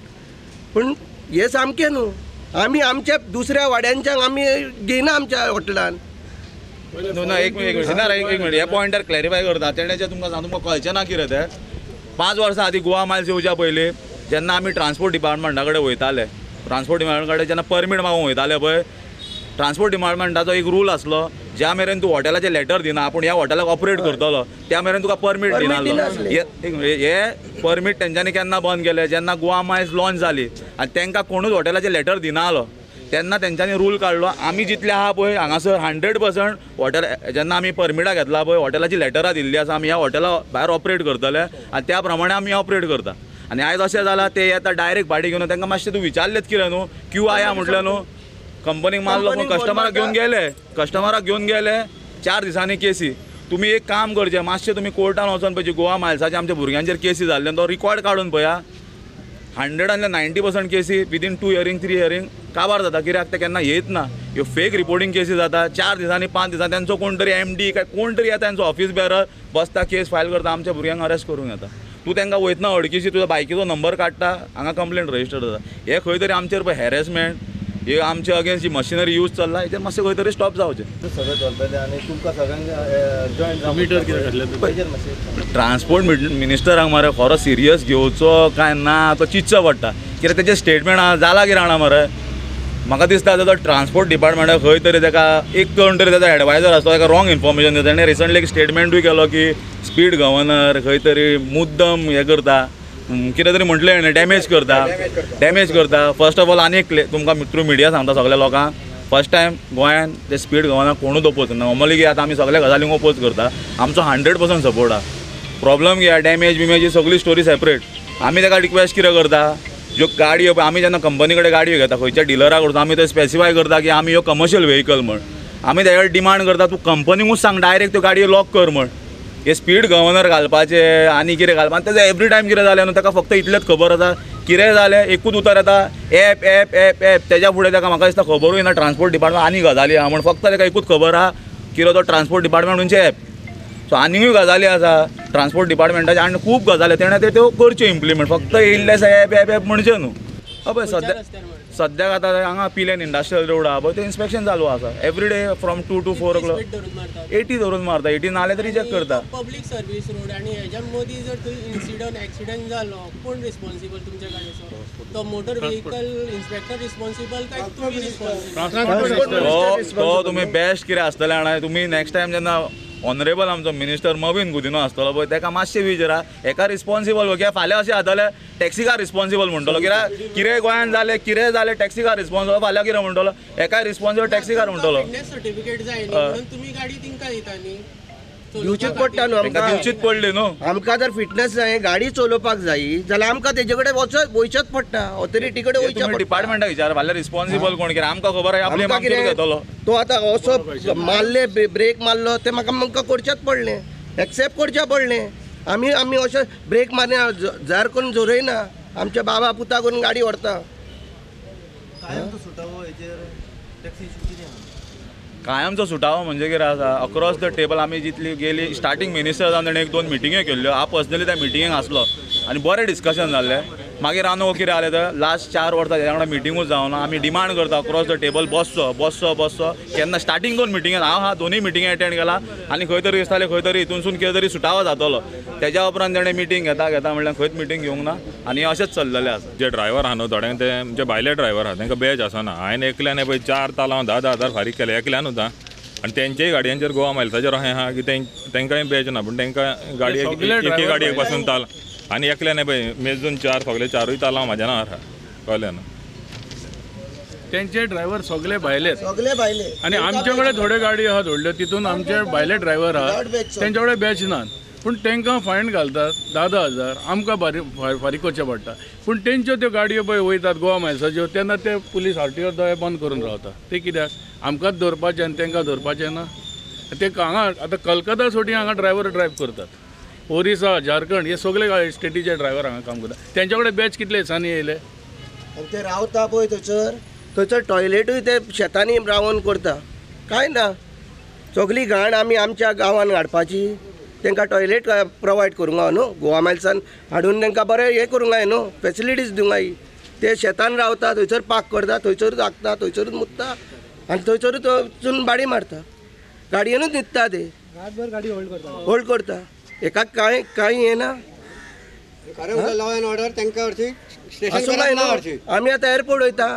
पूण हे सामकें न्हू. आमी आमच्या दुसऱ्या वाड्यांच्याक आमी घेयना आमच्या हॉटेलान. ना एक मिनिट ह्या पॉयंटार क्लॅरिफाय करता. तेणें जें तुमकां तुमकां कळचें ना कितें तें 5 वर्सां आदीं गोवा मायल्स येवच्या पयलीं जेन्ना आमी ट्रान्सपोर्ट डिपार्टमेंटा कडेन वयताले ट्रान्सपोर्ट डिपार्टमेंटा कडेन जेन्ना परमीट मागूंक वयताले पळय ट्रान्सपोर्ट डिपार्टमेंटाचो एक रूल आसलो ज्या मेरेन तूं हॉटेलाचें लेटर दिना आपूण ह्या हॉटेलाक ऑपरेट करतलो त्या मेरेन तुका परमीट दिनासलो. हे परमीट तेंच्यांनी केन्ना बंद केलें जेन्ना गोवा मायल्स लॉन्च जाली आनी तांकां कोणूच हॉटेलाचें लेटर दिनालो तेन्ना तेंच्यांनी रूल काडलो. आमी जितले आहा पळय हांगासर 100% हॉटेल जेन्ना आमी परमिटा घेतला पळय हॉटेलाची लेटरां दिल्ली आसा आमी ह्या हॉटेला भायर ऑपरेट करतले आनी त्या प्रमाणे आमी ऑपरेट करता. आनी आयज अशें जालां ते येता डायरेक्ट भाडी घेवन तांकां मातशें तूं विचारलेंच कितें न्हू क्यू आया म्हटलें न्हू कंपनीक मारलो पूण कस्टमराक घेवन गेले 4 दिसांनी केसी. तुमी एक काम करचें मातशें तुमी कोर्टान वचोन पळय गोवा मायल्साचे आमच्या भुरग्यांचेर केसी जाल्ले तो रिकॉर्ड काडून पळया 100 90% केसी विदीन 2 इयरिंग 3 इयरिंग काबार जाता कित्याक ते केन्ना येत ना ह्यो फेक रिपोर्टिंग केसी जाता 4 दिसांनी 5 दिसांनी त्यांचो कोण तरी MD काय कोण तरी येता त्यांचो ऑफिस बेरर बसता केस फायल करता आमच्या भुरग्यांक अरेस्ट करूंक येता तूं तांकां वयतना अडकीशी तुज्या बायकीचो नंबर काडटा हांगा कंप्लेंट रजिस्टर जाता हे खंय तरी आमचेर पळय हॅरेसमेंट हे आमचे अगेन्स्ट जी मशिनरी यूज चल्ला हेचेर मातशें खंय तरी स्टॉप जावचें सगळें चलतलें आनी तुमकां सगळ्यांक जॉयन ट्रान्सपोर्ट मिनिस्टरांक मरे खरो सिरियस घेवचो काय ना तो चिंतचो पडटा कित्याक तेजें स्टेटमेंट जाला कितें जाणा मरे म्हाका दिसता तो ट्रान्सपोर्ट डिपार्टमेंटाक खंय तरी ताका एक कोण तरी ताचो एडवायजर आसतो ताका रॉंग इन्फॉर्मेशन दिता ताणें रिसंटली एक स्टेटमेंटूय केलो की स्पीड गव्हर्नर खंय तरी मुद्दम हें करता कितें तरी म्हटलें हाणें डॅमेज करता फर्स्ट ऑफ ऑल आनी एक तुमकां थ्रू मिडिया सांगता सगळ्या लोकांक फर्स्ट टायम गोंयान ते स्पीड गव्हर्नर कोणूच ओपोज करना नॉर्मली कितें आतां आमी सगळ्या गजालींक ओपोज करता आमचो 100% सपोर्ट आहा प्रॉब्लम कितें डॅमेज बिमेज ही सगळी स्टोरी सेपरेट आमी ताका रिक्वेस्ट कितें करता ज्यो गाडयो आमी जेन्ना कंपनी कडेन गाडयो घेता खंयच्या डिलराक करता आमी ते स्पेसिफाय करता की आमी ह्यो कमर्शियल व्हेकल म्हण आमी तेजेर डिमांड करता तूं कंपनीकूच सांग डायरेक्ट त्यो गाडयो लॉक कर म्हण हे स्पीड गव्हर्नर घालपाचे आनी कितें घालपा तेजें एवरी टायम कितें जालें न्हू ताका फक्त इतलेंच खबर आसा कितें जालें एकूच उतर येता एप एप एप एप तेज्या फुडें ताका म्हाका दिसता खबरूय ना ट्रान्सपोर्ट डिपार्टमेंट आनी गजाली आहा म्हण फक्त ताका एकूच खबर आहा कितें तो ट्रान्सपोर्ट डिपार्टमेंट म्हणजे एप सो आनीकूय गजाली आसा ट्रान्सपोर्ट डिपार्टमेंटाचे आनी खूब गजाली तेणें त्यो करच्यो इम्प्लिमेंट फक्त येयल्ले एप एप एप म्हणचे न्हू पळय सद्याक आतां हांगा पिलेन इंडस्ट्रियल रोड आहा पळय तें इन्स्पेक्शन चालू आसा every day from 2 to 4 o'clock 80 धरून मारता 80 नाल्यार तरी चॅक करता पब्लीक सर्वीस रोड आनी हेज्या मदीं जर थंय एक्सिडंट जालो कोण रिस्पॉन्सिबल तुमच्या गाडयेचो तो मोटर व्हेकल इन्स्पेक्टर रिस्पॉन्सिबल काय तुमी रिस्पॉन्सिबल तो तुमी बेस्ट कितें आसतलें जाणा तुमी नेक्स्ट टायम जेन्ना ऑनरेबल आमचो मिनिस्टर मवीन गुदिनो आसतलो पळय ताका मातशें विचारा एका रिस्पॉन्सिबल कित्याक फाल्यां अशें जातलें टॅक्सीकार रिस्पॉन्सिबल म्हणटलो कित्याक कितें गोंयान कितें जालें टॅक्सीकार रिस्पॉन्सिबल फाल्यां कितें म्हणटलो एका रिस्पॉन्सिबल टॅक्सीकार म्हणटलो सर्टिफिकेट जाय न्ही म्हणून तुमी गाडी तिंका दिता न्ही दिवचीच पडटा न्हू आमकां दिवचीच पडली न्हू आमकां जर फिटनेस जाय गाडी चलोवपाक जाय जाल्यार आमकां तेजे कडेन वयचेच पडटा ऑथॉरिटी कडेन वयचें पडटा डिपार्टमेंटाक विचार फाल्यां रिस्पॉन्सिबल कोण कितें आमकां खबर आहा आपली मागीर घेतलो तो आतां असो मारले ब्रेक मारलो तें म्हाका करचेंच पडलें एक्सेप्ट करचें पडलें आमी अशें ब्रेक मारना जार करून जोरयना आमच्या बाबा पुता करून गाडी व्हरता कायमचो सुटावो म्हणजे कितें आसा अक्रॉस द टेबल आमी जितली गेली स्टार्टींग मिनिस्टर जावन ताणें 1-2 मिटिंग्यो केल्ल्यो हांव पर्सनली त्या मिटिंगेक आसलो आनी बरें डिस्कशन जाल्लें मागीर आनी कितें जालें तर लास्ट 4 वर्सां तेज्या वांगडा मिटिंगूच जावना आमी डिमांड करता अक्रॉस द टेबल बसचो केन्ना स्टार्टींग 2 मिटिंगेन हांव दोनूय मिटिंगे अटेंड केला आनी खंय तरी दिसतालें खंय तरी हितूनसून कितें तरी सुटावो जातलो तेज्या उपरांत तेणें मिटींग घेता म्हणल्यार खंयच मिटींग घेवंक ना आनी अशेंच चल्लेलें आसा जे ड्रायव्हर आहा न्हू थोड्यांक ते म्हणजे भायले ड्रायव्हर आहा तांकां बॅज आसना हांवें एकल्यान पळय 4 तालां 10,000 फारीक केले एकल्यान सुद्दां आनी तेंच्याय गाडयांचेर गोवा मायल्साचेर अशें आहा की तांकांय बॅज ना पूण तांकां गाडी एके गाडयेक पासून ताल आनी एकल्यान पळय मेजून 4 सगळे 4य तालां म्हाज्या नांवार आहा कळ्ळें न्हू तेंचे ड्रायव्हर सगळे भायले आनी आमचे कडेन थोड्यो गाडी आहा धोडल्यो तितून आमचे भायले ड्रायव्हर आहा तेंचे कडेन बॅच नात पूण तांकां फायन घालतात 10,000 आमकां फारीक करचें पडटा पूण तेंच्यो त्यो गाडयो पळय वयतात गोवा मायल्साच्यो तेन्ना ते पुलीस आरटीओ दोळे बंद करून रावता ते कित्याक आमकांच धरपाचें आनी तांकां धरपाचें ना ते हांगा आतां कलकत्ता सोडी हांगा ड्रायव्हर ड्रायव्ह करतात ओरिसा झारखंड हे सगळे स्टेटीचे ड्रायव्हर हांगा काम करतात तेंच्या कडेन बॅच कितले दिसांनी येयले आनी ते रावता पळय थंयसर टॉयलेटूय ते शेतांनी रावन करता कांय ना सगळी घाण आमी आमच्या गांवांत हाडपाची तांकां टॉयलेट प्रोवायड करूंक जाय न्हू गोवा मायल्सान हाडून तांकां बरें हें करूंक जाय न्हू फॅसिलिटीज दिवंक जाय ते शेतान रावता थंयसर पाक करता थंयसरूच हागता थंयसरूच मुत्ता आनी थंयसरूच वचून बाडी मारता गाडयेनूच न्हिदता ते रातभर गाडी होल्ड करता एका कांय हें ना लॉ एंड ऑर्डर तांकां आमी आतां एअरपोर्ट वयता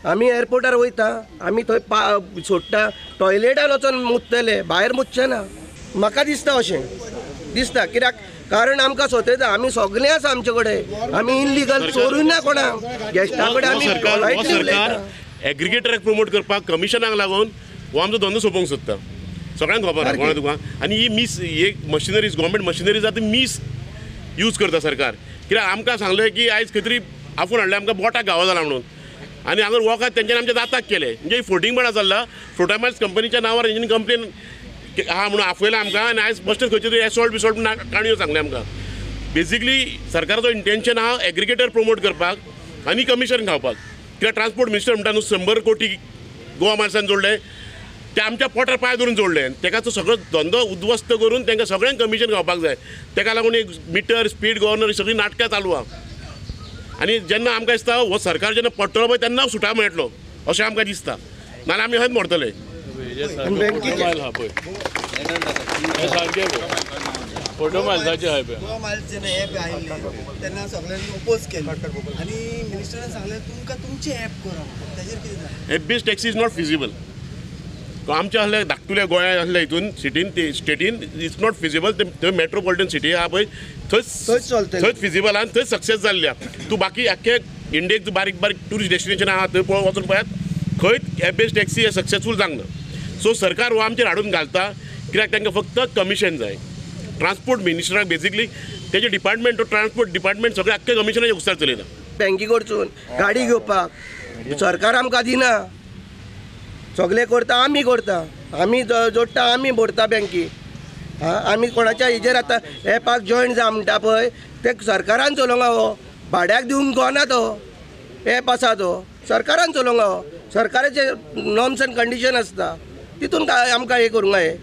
आमी एअरपोर्टार वयता आमी थंय सोडटा टॉयलेटान वचून मुतले भायर मुतचे ना म्हाका दिसता अशें दिसता कित्याक कारण आमकां सोंतयता आमी सगळें आसा आमचे कडेन आमी इनलिगल चोरूय ना कोणाक गेस्टा कडेन आमी पोलायटली उलयता एग्रिगेटराक प्रमोट करपाक कमिशनाक लागून हो आमचो धंदो सोंपोवंक सोदता सगळ्यांक खबर आहा कोणा तुका आनी ही मशिनरीज गव्हर्मेंट मशिनरीज आतां यूज करता सरकार कित्याक आमकां सांगलें की आयज खंय तरी आपूण हाडलें आमकां बोटाक घावो जाला म्हणून आनी हांगा वोकात तेंच्यानी आमच्या दाताक केलें म्हणजे फोर्टींग बडा चल्ला फ्रुटामायल्स कंपनीच्या नांवार हेंच्यानी कंप्लेन आहा म्हणून आफयलां आमकां आनी आयज बश्टेन खंयचे तरी एसॉल्ट बिसॉल्ट काणयो सांगले आमकां बेसिकली सरकाराचो इंटेन्शन आहा एग्रिगेटर प्रमोट करपाक आनी कमिशन खावपाक. कित्याक ट्रान्सपोर्ट मिनिस्टर म्हणटा न्हू 100 कोटी गोवा मार्सान जोडले ते आमच्या पोटार पांय धरून जोडले. तेका तो सगळो धंदो उद्ध्वस्त करून तांकां सगळ्यांक कमिशन खावपाक जाय. तेका लागून एक मिटर स्पीड गव्हर्नर सगळी नाटकां चालू आहा. आनी जेन्ना आमकां दिसता हो सरकार जेन्ना पडटलो पळय तेन्ना सुटा मेळटलो अशें आमकां दिसता. नाल्यार आमी हयच मोडटले. फोटो मायल्साचे हाय गोवा मायल्स जेन्ना ॲप आयिल्लें तेन्ना सगळ्यांनी ओपोज केलें आनी मिनिस्टरान सांगलें तुमकां तुमचें ॲप करा. ताजेर कितें जालें? App based taxi is not feasible. आमच्या ahल्या धाकटुल्या गोंयांत ahल्या हितून सिटीन स्टेटीन इट्स नॉट फिजिबल. थंय मेट्रोपॉलिटन सिटी आहा पळय थंयच फिजिबल आनी थंय सक्सेस जाल्ल्या. तूं बाकी आख्खे इंडियेक बारीक बारीक टुरिस्ट डेस्टिनेशन आहा थंय पळोवन वचून पळयात खंय ॲप बेस्ड टॅक्सी हे सक्सेसफूल जावंक ना. सो सरकार हो आमचेर हाडून घालता कित्याक तांकां फक्त कमिशन जाय. ट्रान्सपोर्ट मिनिस्टराक बेसिकली तेजे डिपार्टमेंट ट्रान्सपोर्ट डिपार्टमेंट सगळे आख्खे कमिशनाचे उस्तार चलयता. बँकी कडसून गाडी घेवपाक सरकार आमकां दिना. सगळे करता आमी करता. आमी जोडटा आमी भरता बँकी. आमी कोणाच्या हेजेर आतां एपाक जॉयन जा म्हणटा पळय ते सरकारान चलोवंक हो. भाड्याक दिवंक गोना तो एप आसा तो सरकारान चलोवंक हो. सरकाराचे नॉर्म्स एंड कंडिशन आसता तितून आमकां हे करूंक जाय.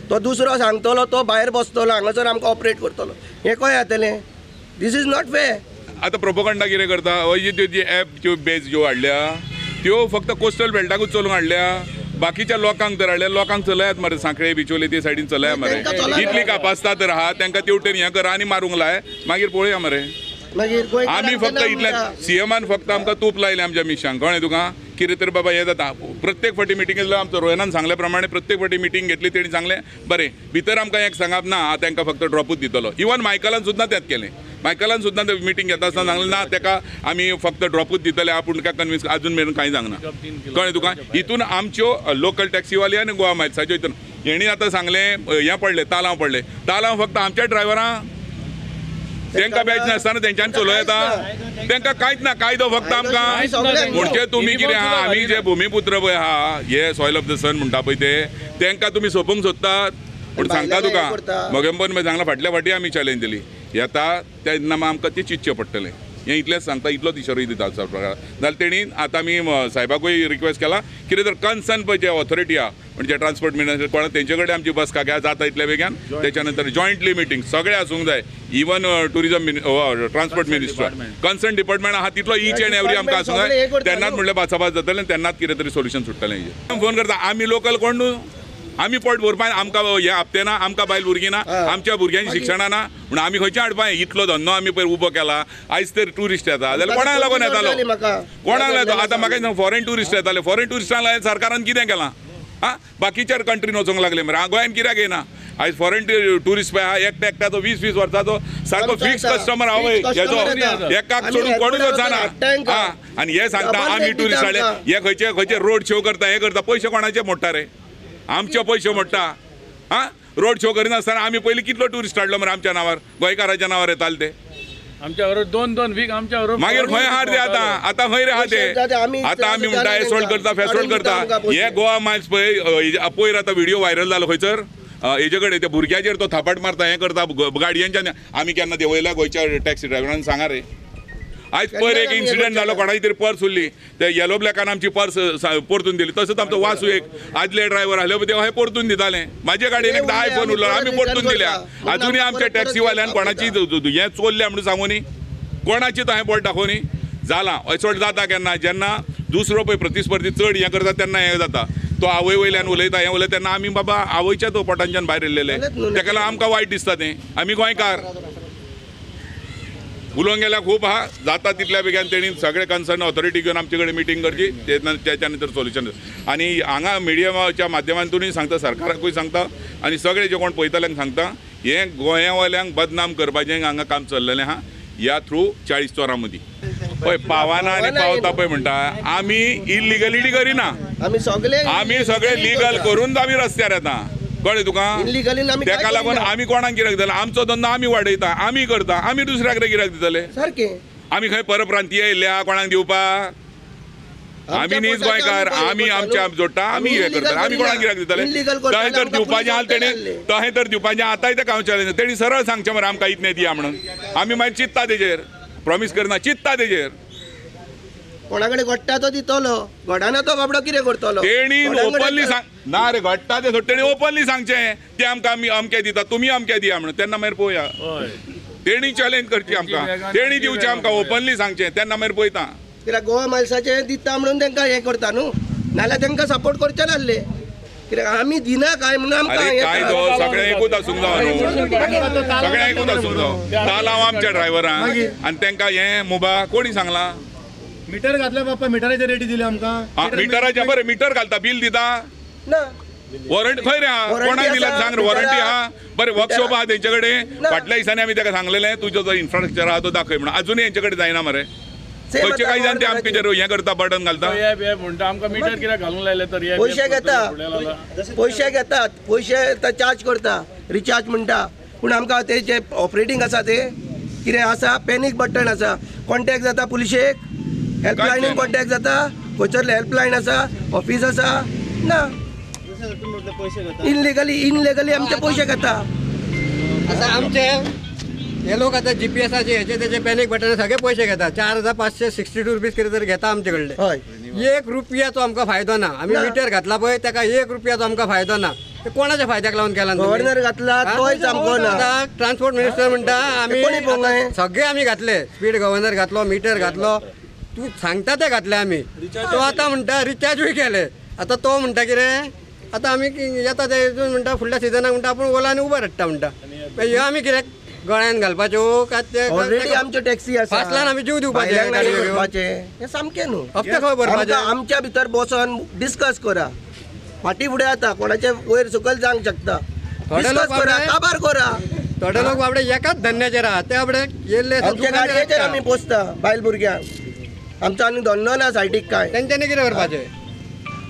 तो दुसरो सांगतलो तो भायर बसतलो हांगासर आमकां ऑपरेट करतलो हें खंय जातलें? This is not fair. आतां प्रोपोगंडा कितें करता अशी त्यो जी ॲप ज्यो बेज ज्यो हाडल्या त्यो फक्त कोस्टल बेल्टाकूच चलोवंक हाडल्या. बाकीच्या लोकांक तर हाडल्या लोकांक चलयात मरे सांखळे बिचोले ते सायडीन चलया मरे. इतली कापासता तर आहा तांकां तेवटेन हें करा आनी मारूंक लाय मागीर पळोवया मरे. आमी फक्त इतल्या सीएमान फक्त आमकां तूप लायलें आमच्या मिशांक कळ्ळें तुका. कितें तर बाबा हें जाता प्रत्येक फावटी मिटींग आमचो रोहनान सांगले प्रमाणे प्रत्येक फावटी मिटींग घेतली तेणी सांगलें बरें भितर आमकां एक सांगप ना तांकां फक्त ड्रॉपूच दितलो. इवन मायकलान सुद्दां तेंच केलें. मायकलान सुद्दां ते मिटींग घेता आसतना सांगलें ना ताका आमी फक्त ड्रॉपूच दितले आपूण काय कन्विन्स अजून मेरेन कांय सांगना. कळ्ळें तुका. हितून आमच्यो लोकल टॅक्सीवाली आनी गोवा मायल्साच्यो हितून हेणी आतां सांगलें हें पडलें तालांव पडलें. तालांव फक्त आमच्या ड्रायव्हरांक तांकां बॅच नासतना तेंच्यानी चलोव येता. तांकां कांयच ना कायदो फक्त आमकां म्हणजे तुमी कितें आहा आमी जे भुमिपुत्र पळय आहा हे सॉयल ऑफ द सन म्हणटा पळय ते तांकां तुमी सोंपोवंक सोदतात. पूण सांगता तुका मोगेंपन सांगला फाटल्या फावटी आमी चॅलेंज दिली येता तेन्ना आमकां ती चिंतचें पडटलें. हें इतलेंच सांगता इतलोच इशारो दिता जाल्यार तेणी आतां आमी साहेबाकूय रिक्वेस्ट केला कितें तर कन्सर्न पळय जे ऑथॉरिटी आहा म्हणजे ट्रान्सपोर्ट मिनिस्टर कोण तेंचे कडेन आमची बसका घ्या जाता इतल्या बेगीन. त्याच्या नंतर जॉयंटली मिटींग सगळे आसूंक जाय. Even tourism transport minister concern department आहा तितलो ईच एंड एवरी आमकां आसूंक जाय. तेन्नाच म्हणल्यार भासाभास जातलें तेन्नाच कितें तरी सोल्युशन सुट्टलें. फोन करता आमी लोकल कोण न्हू आमी पोट भरपा आमकां हे हप्ते ना आमकां बायल भुरगीं ना आमच्या भुरग्यांची शिक्षणां ना म्हूण आमी खंयचे हाडपा इतलो धंदो आमी पयर उबो केला. आयज तर टुरिस्ट येता जाल्यार कोणाक लागून येतालो कोणाक लागून आतां म्हाका फॉरेन टुरिस्ट येताले फॉरेन टुरिस्टांक लागून सरकारान कितें केलां बाकीच्या कंट्रीन वचूंक लागले मरे गोंयान कित्याक येना. आयज फॉरेन टुरिस्ट पळय आहा एकट्याचो 20-20 वर्साचो सारको फिक्स कस्टमर हांव हेजो एकाक सोडून कोणूच वचना. आनी हे सांगता आमी टुरिस्ट हाडले हे खंयचे खंयचे रोड शो करता हे करता पयशे कोणाचे मोडटा रे आमचे पयशे मोडटा. रोड शो करिनासतना आमी पयलीं कितलो टुरिस्ट हाडलो मरे आमच्या नांवार गोंयकाराच्या नांवार येताले ते आमच्या बरोबर 2-2 वीक आमच्या बरोबर मागीर खंय आहा ते आतां खंय रे आहा ते आतां आमी म्हणटा एसोल्ट करता फेसोल्ट करता. हे गोवा मायल्स पळय पयर आतां व्हिडिओ व्हायरल जालो खंयसर हेजे कडेन त्या भुरग्याचेर तो थापट मारता हें करता गाडयांच्या आमी केन्ना देंवयल्या गोंयच्या टॅक्सी ड्रायव्हरान सांगा रे. आयज पयर एक इन्सिडंट जालो कोणाची तरी पर्स उरली ते येलो ब्लॅकान आमची पर्स परतून दिली. तसोच आमचो वासू एक आदले ड्रायव्हर आसले ते हे परतून दिताले. म्हाजे गाडयेन एकदां आयफोन उरलो आमी परतून दिल्या. अजुनूय आमच्या टॅक्सीवाल्यान कोणाची हें चोरल्या म्हणून सांगूनी कोणाची तो हें बोट दाखोवनी जालां. असोट जाता केन्ना जेन्ना दुसरो पळय प्रतिस्पर्धी चड हें करता तेन्ना हें जाता. तो आवय वयल्यान उलयता हें उलयता तेन्ना आमी बाबा आवयच्या तो पोटांच्यान भायर येयलेले तेका लागून आमकां वायट दिसता तें. आमी गोंयकार उलोवंक गेल्यार खूब आहा जाता तितल्या बेगीन तेणी सगळे कन्सर्न ऑथॉरिटी घेवन आमचे कडेन मिटींग करची त्याच्या नंतर सोल्युशन. आनी हांगा मिडियमाच्या माध्यमांतूनय सांगता सरकाराकूय सांगता आनी सगळे जे कोण पळयतल्यांक सांगता हें गोंयावाल्यांक बदनाम करपाचें हांगा काम चल्लेलें आहा ह्या थ्रू 40 चोरां मदीं पळय पावाना आनी पावता पळय म्हणटा आमी इल्लिगलिटी करिना आमी सगळे लिगल करून आमी रस्त्यार येता. कळ्ळें तुका. तेका लागून आमी कोणाक गिरायक दितले आमचो धंदो आमी वाडयता आमी करता आमी दुसऱ्याक गिरायक दितले सारकें. आमी खंय परप्रांतीय येयल्ले आहा कोणाक दिवपाक आमी नीज गोंयकार आमी आमच्या जोडटा आमी हे करता आमी कोणाक कित्याक दितले तहें तर दिवपाचें आहा तेणी तहें तर दिवपाचें आतांय तें कावंचलें तेणी सरळ सांगचें मरे आमकां इतलें दिया म्हणून आमी मागीर चित्ता तेजेर प्रॉमिस करना चित्ता तेजेर कोणा कडेन घडटा तो दितलो घडना तो बाबडो कितें करतलो तेणी ओपनली सांग ना रे घडटा ते तेणी ओपनली सांगचें ते आमकां आमी अमकें दिता तुमी अमकें दिया म्हणून तेन्ना मागीर पळोवया तेणी चॅलेंज करची आमकां तेणी दिवचें आमकां ओपनली सांगचें तेन्ना मागीर पळयता कित्याक गोवा मायल्साचें दिता म्हणून तांकां हें करता न्हू नाल्यार तांकां सपोर्ट करचे नासले कित्याक आमी दिना काय म्हणून आमकां कायदो सगळें एकूच आसूंक जाय न्हू सगळें एकूच आसूंक जाय तालांव आमच्या ड्रायव्हरांक आनी तांकां हें मुबा कोणी सांगलां मीटर घातले बाप्पा मिटराचे रेटी दिले आमकां मिटराचें बरें मिटर घालता बिल दिता ना वॉरंटी खंय रे हा कोणाक दिला सांग रे वॉरंटी हा बरें वर्कशॉप आहा तेंचे कडेन फाटल्या दिसांनी आमी ताका सांगलेलें तुजो जो इन्फ्रास्ट्रक्चर आहा तो दाखय म्हणून अजूनय हेंचे कडेन जायना मरे खंयचे काय जाण ते आमचेर हें करता बर्डन घालता म्हणटा आमकां मिटर कित्याक घालूंक लायले तर पयशे घेतात पयशे चार्ज करता रिचार्ज म्हणटा पूण आमकां तेजे ऑपरेटींग आसा ते कितें आसा पॅनीक बटन आसा कॉन्टॅक्ट जाता पुलिशेक हेल्पलायनीक कॉन्टॅक्ट जाता खंयसर हेल्पलायन आसा ऑफिस आसा ना इनलिगली आमचे पयशे घेता आता आमचे हे लोक आता जीपीएसाचे हेचे त्याचे पॅनिक बटन सगळे पैसे घेतात 4562 रुपीज कितें तरी घेता आमचे कडले हय 1 रुपयाचो आमकां फायदो ना आमी मिटर घातला पळय ताका 1 रुपयाचो आमकां फायदो ना ते कोणाच्या फायद्याक लावून केला गव्हर्नर घातला तोय सामको ना ट्रान्सपोर्ट मिनिस्टर म्हणटा आमी सगळे आमी घातले स्पीड गव्हर्नर घातलो मीटर घातलो तू सांगता ते घातले आमी तो आता म्हणटा रिचार्जूय केले आता तो म्हणटा कितें आता आमी येता ते म्हणटा फुडल्या सिजनाक म्हणटा आपूण ओला आनी उबर हाडटा म्हणटा ह्यो आमी कित्याक गळ्यान घालपाच्यो काय ते ऑलरेडी आमचे टॅक्सी आसा फासल्यान आमी जीव दिवपाचे हे सामकें न्हू हप्ते खंय भरपाचे आमच्या भितर बसून डिस्कस करा फाटी फुडें आता कोणाचे वयर सकयल जावंक शकता डिस्कस करा काबार करा थोडे लोक बाबडे एकाच धंद्याचेर आहा ते बाबडे येयल्ले आमच्या गाडयेचेर आमी पोसता बायल भुरग्यांक आमचो आनी धंदो ना सायडीक काय तेंच्यांनी कितें करपाचें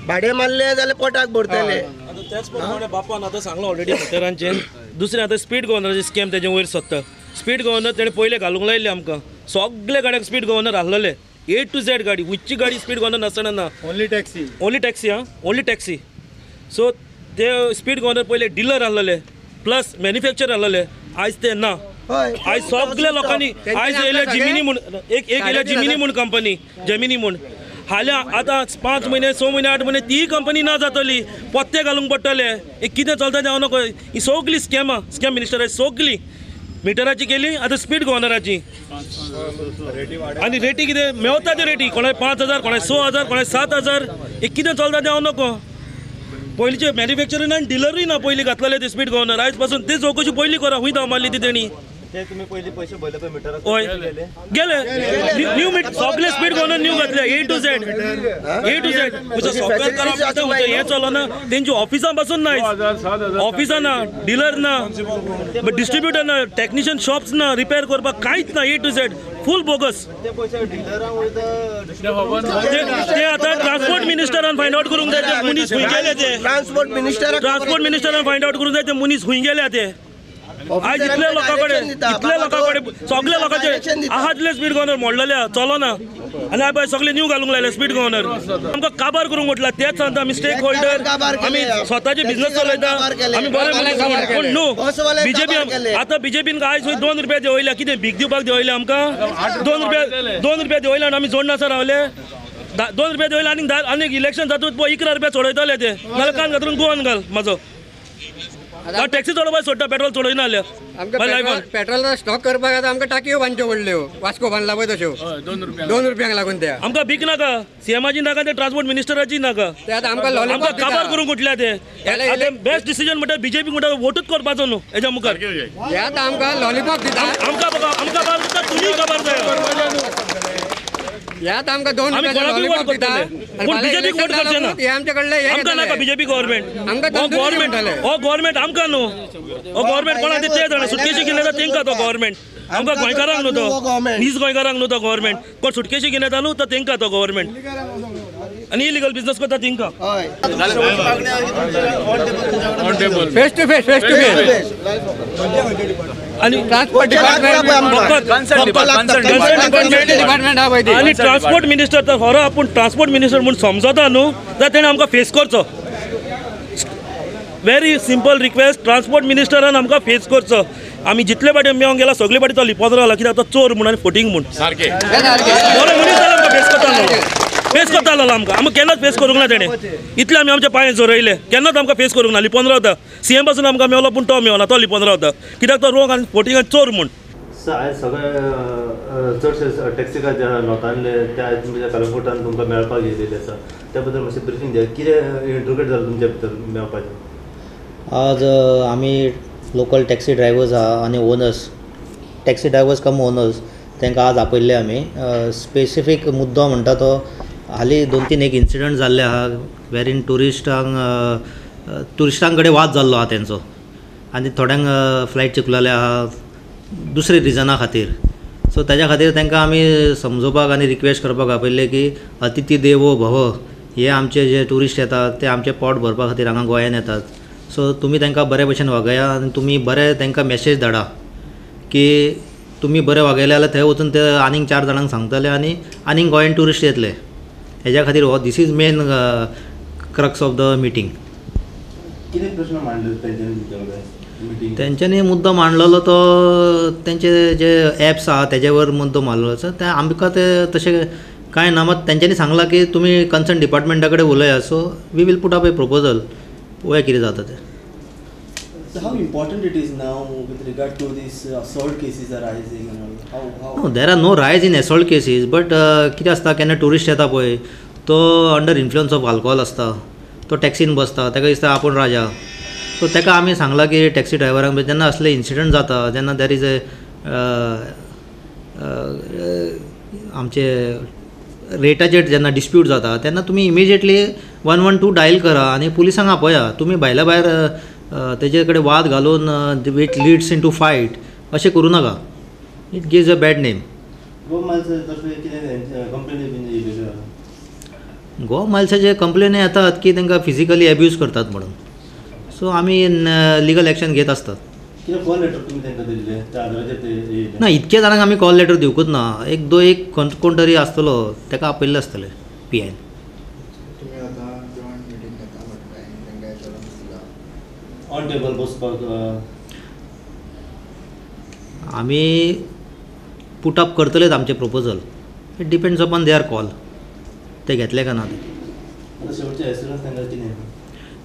भाडे मारले जाल्यार पोटाक भरतले त्याच प्रमाणे बापान आतां सांगलो ऑलरेडी हॉटेलांचेर दुसरें आतां स्पीड गव्हर्नराची स्कॅम तेजे वयर सोदता स्पीड गव्हर्नर तेणें पयले घालूंक लायले आमकां सगळे गाड्याक स्पीड गव्हर्नर आहलेले A to Z गाडी हुंयची गाडी स्पीड गव्हर्नर नासतना ना ओन्ली टॅक्सी हा ओन्ली टॅक्सी सो ते स्पीड गव्हर्नर पयले डीलर आहलेले प्लस मॅन्युफॅक्चर आहलेले आयज ते ना आयज सगळ्या लोकांनी आयज येयले जिमिनी म्हूण एक येयले जिमिनी म्हूण कंपनी जेमिनी म्हूण हाल्या आतां 5 महिने 6 महिने 8 महिने ती कंपनी ना जातली पत्ते घालूंक पडटले एक कितें चलता तें हांव नकळो ही सगळी स्कॅम मिनिस्टराची सगळी मिटराची केली आतां स्पीड गव्हर्नराची आनी रेटी कितें मेवता त्यो रेटी कोणाय 5000 कोणाय 6000 कोणाय 7000 एक कितें चलता तें हांव नको पयलींचे मॅन्युफॅक्चरींग आनी डिलरूय ना पयलीं घातलेले ते स्पीड गव्हर्नर आयज पासून ती चवकशी पयलीं करा खूंय धांव मारली ती तेणी ते तुम्ही पयली पैसे भरले पळय मिटराक हय गेले न्यू मीट सगळे स्पीड गव्हर्नर न्यू घातले A to Z म्हजो सॉफ्टवेअर करप हें चलना तेंची ऑफिसां पासून ना ऑफिसां ना डीलर ना डिस्ट्रिब्युटर ना टेक्निशियन शॉप्स ना रिपेअर करपाक कांयच ना A to Z full bogus ते पैसे डिलरांक वयता ते आतां ट्रान्सपोर्ट मिनिस्टरान फायंड आउट करूंक जाय ते मनीस खूंय गेले ते ट्रान्सपोर्ट मिनिस्टरान फायंड आउट करूंक जाय ते मनीस खूंय गेले ते आज इतले लोकां कडेन सगळे लोकांचे आहातले स्पीड गव्हर्नर मोडलेले चलो ना आनी आय सगळे न्यू घालूंक लायले स्पीड गव्हर्नर आमकां काबार करूंक म्हटला तेच सांगता आमी स्टेक होल्डर आमी स्वताचे बिझनेस चलयता आमी बरे पूण न्हू बीजेपी आतां बीजेपीन आयज 2 रुपया देंवयल्या कितें भीक दिवपाक देंवयले आमकां 2 रुपया देंवयले आनी आमी जोडनासर रावले 2 रुपया देंवयले आनी इलेक्शन जातूच पळय 11 रुपया चडयतले ते नाल्यार कान घालून गोवन घाल म्हाजो टॅक्सी चडोवपाक सोडटा पेट्रोल चडयना जाल्यार पेट्रोल स्टॉक करपाक आतां आमकां टाकयो बांदच्यो पडल्यो वास्को बांदला पळय तश्यो 2 रुपयांक लागून त्या आमकां भीक नाका सीएमाची नाका ते ट्रान्सपोर्ट मिनिस्टराची नाका ते आतां आमकां काबार करूंक उठल्या ते बेस्ट डिसिजन म्हणटा बीजेपी म्हणटा वोटूच करपाचो न्हू हेच्या मुखार हे आतां आमकां लॉलीपॉप दिता आमकां बार दिता तुमी काबार जाय यात आमकां 2 रुपया लॉलीपॉप दिता पूण बीजेपीक वोट करचे ना हे आमच्या कडले आमकां नाका बीजेपी गव्हर्नमेंट आमकां गव्हर्नमेंट आमकां न्हू गव्हर्नमेंट कोणाक ते जाणा सुटकेशी घेवन येता तेंकां तो गव्हर्नमेंट आमकां गोंयकारांक न्हू तो नीज गोंयकारांक न्हू तो गव्हर्नमेंट कोण सुटकेशी घेवन येता न्हू तो तेंकां तो गव्हर्नमेंट आनी इलिगल बिझनेस करता तेंकां फेस टू फेस आणि ट्रान्सपोर्ट डिपार्टमेंट हा पळय आणि ट्रान्सपोर्ट मिनिस्टर तर खरो आपूण ट्रान्सपोर्ट मिनिस्टर म्हणून समजता न्हू जाल्यार तेणें आमकां फेस करचो. व्हेरी सिंपल रिक्वेस्ट, ट्रान्सपोर्ट मिनिस्टरान आमकां फेस करचो. आमी जितले पाटी मेळोंक गेला सगळे पाटी तो लिपोंद्र जाला, कित्याक तो चोर म्हूण आनी फोटींग म्हूण सारके बरो मनीस जाल्यार आमकां फेस करता आसलो आमकां केन्नाच फेस करूंक ना तेणें. इतले आमी आमच्या पांयां जोरयले, केन्नाच आमकां फेस करूंक ना. लिपोंद्र वता सीएम पासून आमकां मेळलो पूण तो मेळना, तो लिपोंद्र वता कित्याक तो रोग आनी फोटींग आनी चोर म्हूण. आयज सगळे चडशे टॅक्सिकार जे नोंदायले ते आयज तुमच्या कलंगूटान तुमकां मेळपाक येयलेले आसा, त्या बद्दल मातशें ब्रिफींग दिया. कितें इंट्रोगेट जालें तुमच्या भितर मेळपाचें? आज आमी लोकल टॅक्सी ड्रायव्हर्स आहा आनी ओनर्स, टॅक्सी ड्रायव्हर्स कम ओनर्स तांकां आज आपयल्ले आमी. स्पेसिफीक मुद्दो म्हणटा तो हालीं 2-3 एक इन्सिडंट जाल्ले आहा वेरीन टुरिस्टां कडेन वाद जाल्लो आहा तेंचो, आनी थोड्यांक फ्लायट चुकलेले आहा दुसरे रिजना खातीर. सो ताज्या खातीर तांकां आमी समजोवपाक आनी रिक्वेस्ट करपाक आपयल्ले की अतिथी देवो भव, हे आमचे जे ट्युरिस्ट येतात ते आमचे पोट भरपा खातीर हांगा गोंयांत येतात. सो तुमी तांकां बरे भशेन वागया आनी तुमी बरे तांकां मॅसेज धाडा की तुमी बरे वागयले जाल्यार थंय वचून ते आनीक 4 जाणांक सांगतले आनी आनीक गोंयान ट्युरिस्ट येतले. हेज्या खातीर हो this is main crux of the meeting. कितें प्रश्न मांडले तेंच्यांनी मुद्दो मांडलेलो तो तेंचे जे ॲप्स आहा तेज्या वयर मुद्दो मांडलेलो आसा. ते आमकां ते तशें कांय ना, मात तेंच्यांनी सांगलां की तुमी कन्सर्न डिपार्टमेंटा कडेन उलया. So we will put up a proposal, पळोवया कितें जाता तें. So how important it is now with regard to these assault cases are rising and how No, there are no rise in assault cases, but कितें आसता केन्ना tourist येता पळय तो अंडर इन्फ्लुअन्स ऑफ अल्कोहोल आसता, तो टॅक्सीन बसता, ताका दिसता आपूण राजा. सो ताका आमी सांगलां की टॅक्सी ड्रायव्हरांक जेन्ना असले इन्सिडंट जाता, जेन्ना देर इज ए आमचे रेटाचेर जेन्ना डिस्प्यूट जाता तेन्ना तुमी इमिजिएटली 112 डायल करा आनी पुलिसांक आपया. तुमी भायल्या भायर तेजे कडेन वाद घालून which leads into fight अशें करूं नाका. It gives a bad name. Goa मायल्साचे कंप्लेनी येतात की तांकां फिजिकली एब्यूज करतात म्हणून. सो आमी लिगल एक्शन घेत आसतात. ना, इतके जाणांक आमी कॉल लेटर दिवकूच ना. एक कोण तरी आसतलो ताका आपयल्ले आसतले PI. ऑन टेबल बसपाक आमी पुट अप करतलेच आमचे proposal. It depends upon their call, ते घेतले का ना ते.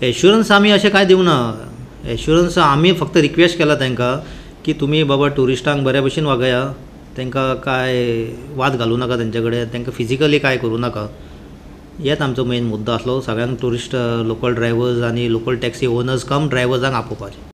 एश्युरन्स आमी अशें कांय दिवना. एश्युरन्स आमी फक्त रिक्वेस्ट केला तांकां की तुमी बाबा ट्युरिस्टांक बऱ्या भशेन वागया, तांकां काय वाद घालूं नाका तेंचे कडेन, तांकां फिजिकली काय करूं नाका. हेच आमचो मेन मुद्दो आसलो. सगळ्यांक ट्युरिस्ट लोकल ड्रायव्हर्स आनी लोकल टॅक्सी ओनर्स कम ड्रायव्हर्सांक आपोवपाचें.